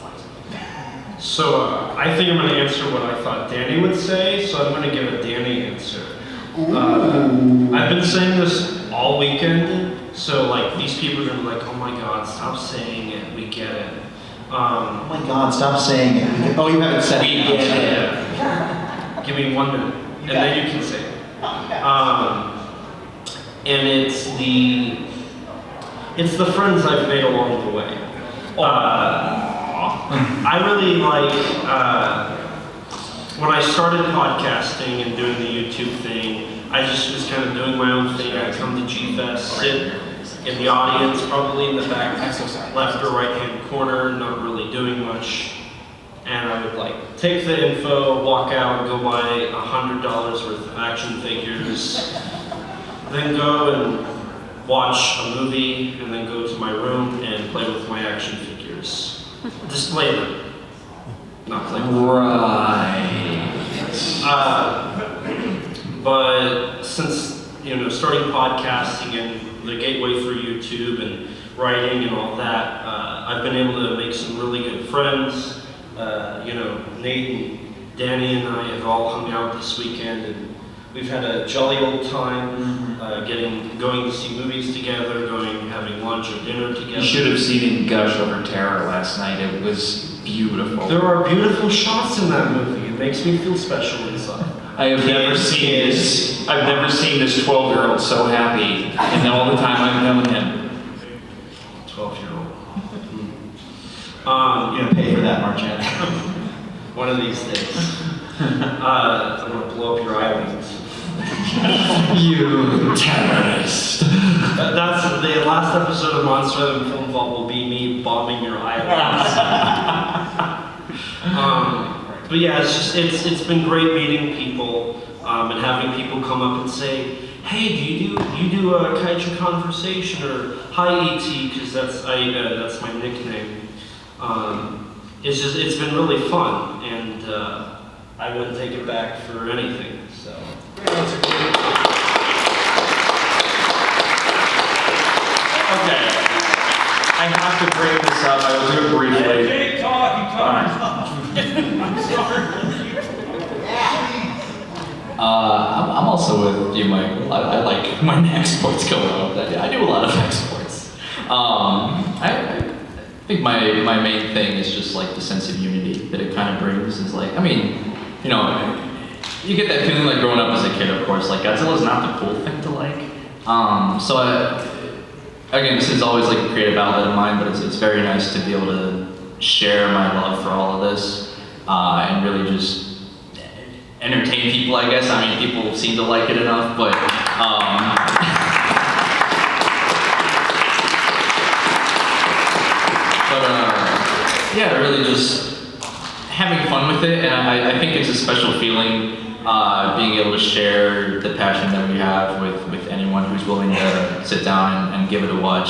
So I think I'm going to answer what I thought Danny would say, so I'm going to give a Danny answer. I've been saying this all weekend, so like these people are going to be like, oh my god, stop saying it, we get it. Oh my god, stop saying it. Oh, you haven't said we it. get it. Give me 1 minute, and then you can say it. And it's the friends I've made along the way. I really like, when I started podcasting and doing the YouTube thing, I just was kind of doing my own thing. I'd come to G-Fest, sit in the audience, probably in the back left or right hand corner, not really doing much. And I would like take the info, walk out, go buy $100 worth of action figures, then go and watch a movie, and then go to my room and play with my action figures. Display them, not play with them. Right. But since starting podcasting and the gateway through YouTube and writing and all that, I've been able to make some really good friends. Nate and Danny and I have all hung out this weekend, and we've had a jolly old time going to see movies together, having lunch or dinner together. You should have seen him gush over terror last night. It was beautiful. There are beautiful shots in that movie. It makes me feel special inside. I've never seen this 12-year-old so happy in all the time I've known him. 12-year-old. You're gonna pay for that, Marchand. One of these days. I'm gonna blow up your islands. You terrorist. That's the last episode of Monster Island Film Vault will be me bombing your islands. But yeah, it's been great meeting people and having people come up and say, hey, do you do a Kaiju conversation, or hi ET, because that's my nickname. It's been really fun, and I wouldn't take it back for anything. So. Okay, I have to bring this up. I will do it briefly. Keep talking. I'm sorry. I'm also with you, Michael. I like my exports going on. I do a lot of exports. I think my main thing is just like the sense of unity that it kind of brings. Is like, I mean, you get that feeling like growing up as a kid, of course. Like Godzilla's not the cool thing to like. Again, this is always like a creative outlet of mine, but it's very nice to be able to share my love for all of this and really just entertain people, I guess. I mean, people seem to like it enough, but yeah, really just having fun with it, and I think it's a special feeling being able to share the passion that we have with anyone who's willing to sit down and give it a watch.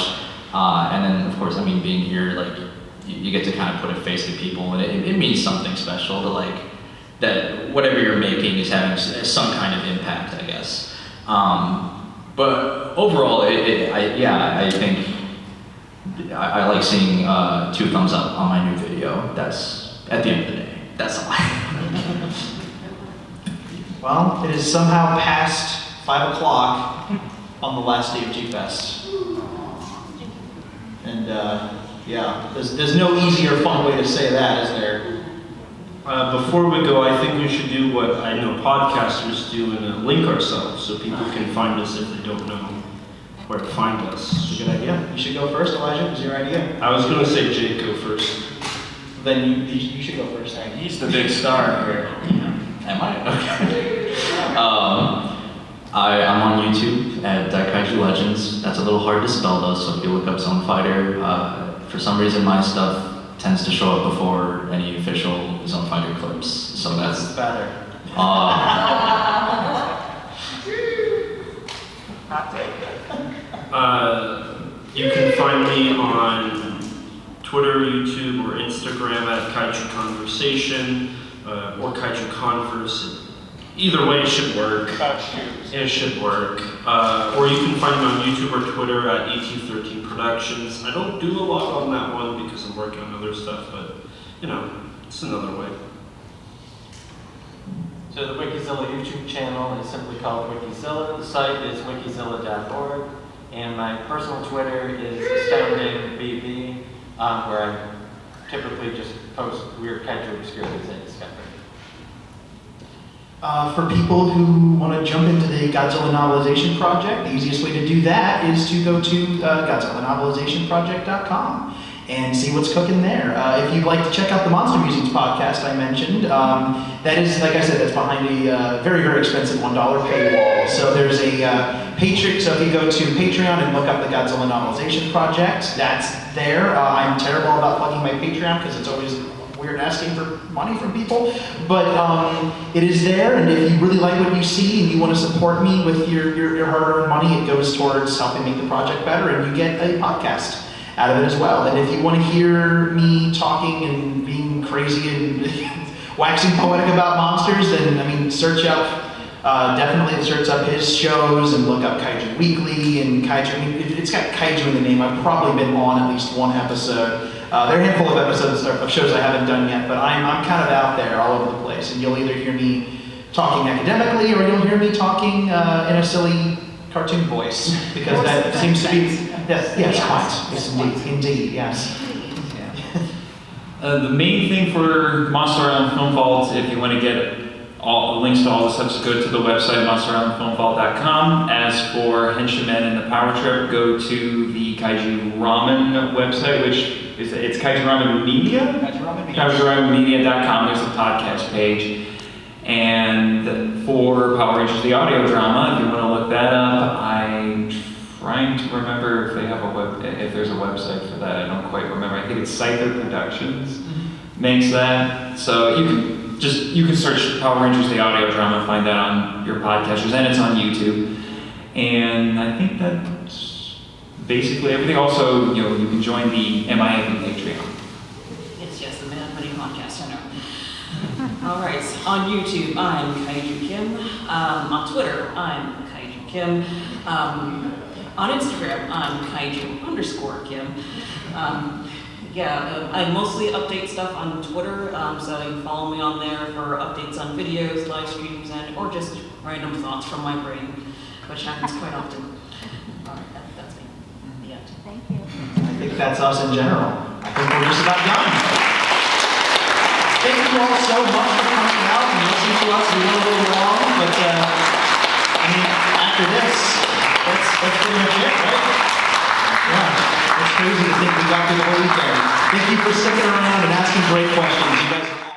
And then, of course, I mean, being here, like, you get to kind of put a face to people, and it means something special to, like, that whatever you're making is having some kind of impact, I guess. But overall, I think I like seeing 2 thumbs up on my new video. That's, at the end of the day, that's all I have. Well, it is somehow past 5 o'clock on the last day of G-Fest. And yeah, there's no easy or fun way to say that, is there? Before we go, I think we should do what I know podcasters do and link ourselves so people can find us if they don't know where to find us. That's a good idea. You should go first, Elijah. It was your idea. I was going to say Jake go first. Then you should go first. He's the big star here. Am I? Okay. I'm on YouTube at Kaiju Legends. That's a little hard to spell though, so if you look up Zone Fighter, for some reason my stuff tends to show up before any official Zone Fighter clips. So that's better. You can find me on Twitter, YouTube, or Instagram at Kaiju Conversation or Kaiju Converse. Either way, it should work. It should work. Or you can find me on YouTube or Twitter at ET13 Productions. I don't do a lot on that one because I'm working on other stuff, but you know, it's another way. So the Wikizilla YouTube channel is simply called Wikizilla. The site is wikizilla.org. And my personal Twitter is AstoundingBB, where I typically just post weird kaiju obscurities I discover. For people who want to jump into the Godzilla novelization project, the easiest way to do that is to go to GodzillaNovelizationProject.com and see what's cooking there. If you'd like to check out the Monster Musings podcast I mentioned, that is, like I said, that's behind a very, very expensive $1 paywall. So there's a Patreon, so if you go to Patreon and look up the Godzilla Novelization Project, that's there. I'm terrible about plugging my Patreon because it's always weird asking for money from people, but it is there, and if you really like what you see and you want to support me with your hard-earned money, it goes towards helping make the project better, and you get a podcast out of it as well. And if you want to hear me talking and being crazy and waxing poetic about monsters, then, I mean, search up, definitely search up his shows and look up Kaiju Weekly and Kaiju. I mean, it's got Kaiju in the name. I've probably been on at least one episode. There are a handful of episodes of shows I haven't done yet, but I'm kind of out there all over the place, and you'll either hear me talking academically or you'll hear me talking in a silly cartoon voice, because that seems to be, yes, quite, yes, indeed, yes. The main thing for Monster Island Film Vault, if you want to get all the links to all this stuff, so go to the website monsterislandfilmvault.com. As for Henshin and the Power Trip, go to the Kaiju Ramen website, which it's Kaiju Ramen Media? KaijuRamenMedia.com. There's a podcast page. And for Power Rangers the audio drama, if you want to look that up, I'm trying to remember if they have if there's a website for that. I don't quite remember. I think it's Scyther Productions makes that. So you can search Power Rangers the audio drama and find that on your podcasters, and it's on YouTube. And I think that's basically everything. Also, you can join the MIF and Patreon. Yes, the Man Money Podcast, I know. All right, on YouTube, I'm Kaiju Kim. On Twitter, I'm Kaiju Kim. On Instagram, I'm Kaiju_Kim. I mostly update stuff on Twitter, so you can follow me on there for updates on videos, live streams, or just random thoughts from my brain, which happens quite often. All right, that's me. The end. Thank you. I think that's us in general. I think we're just about done. Thank you all so much for coming out and listening to us. We went a little long. That's pretty much it, right? Yeah, it's crazy to think we got through the whole weekend. Thank you for sticking around and asking great questions. You guys.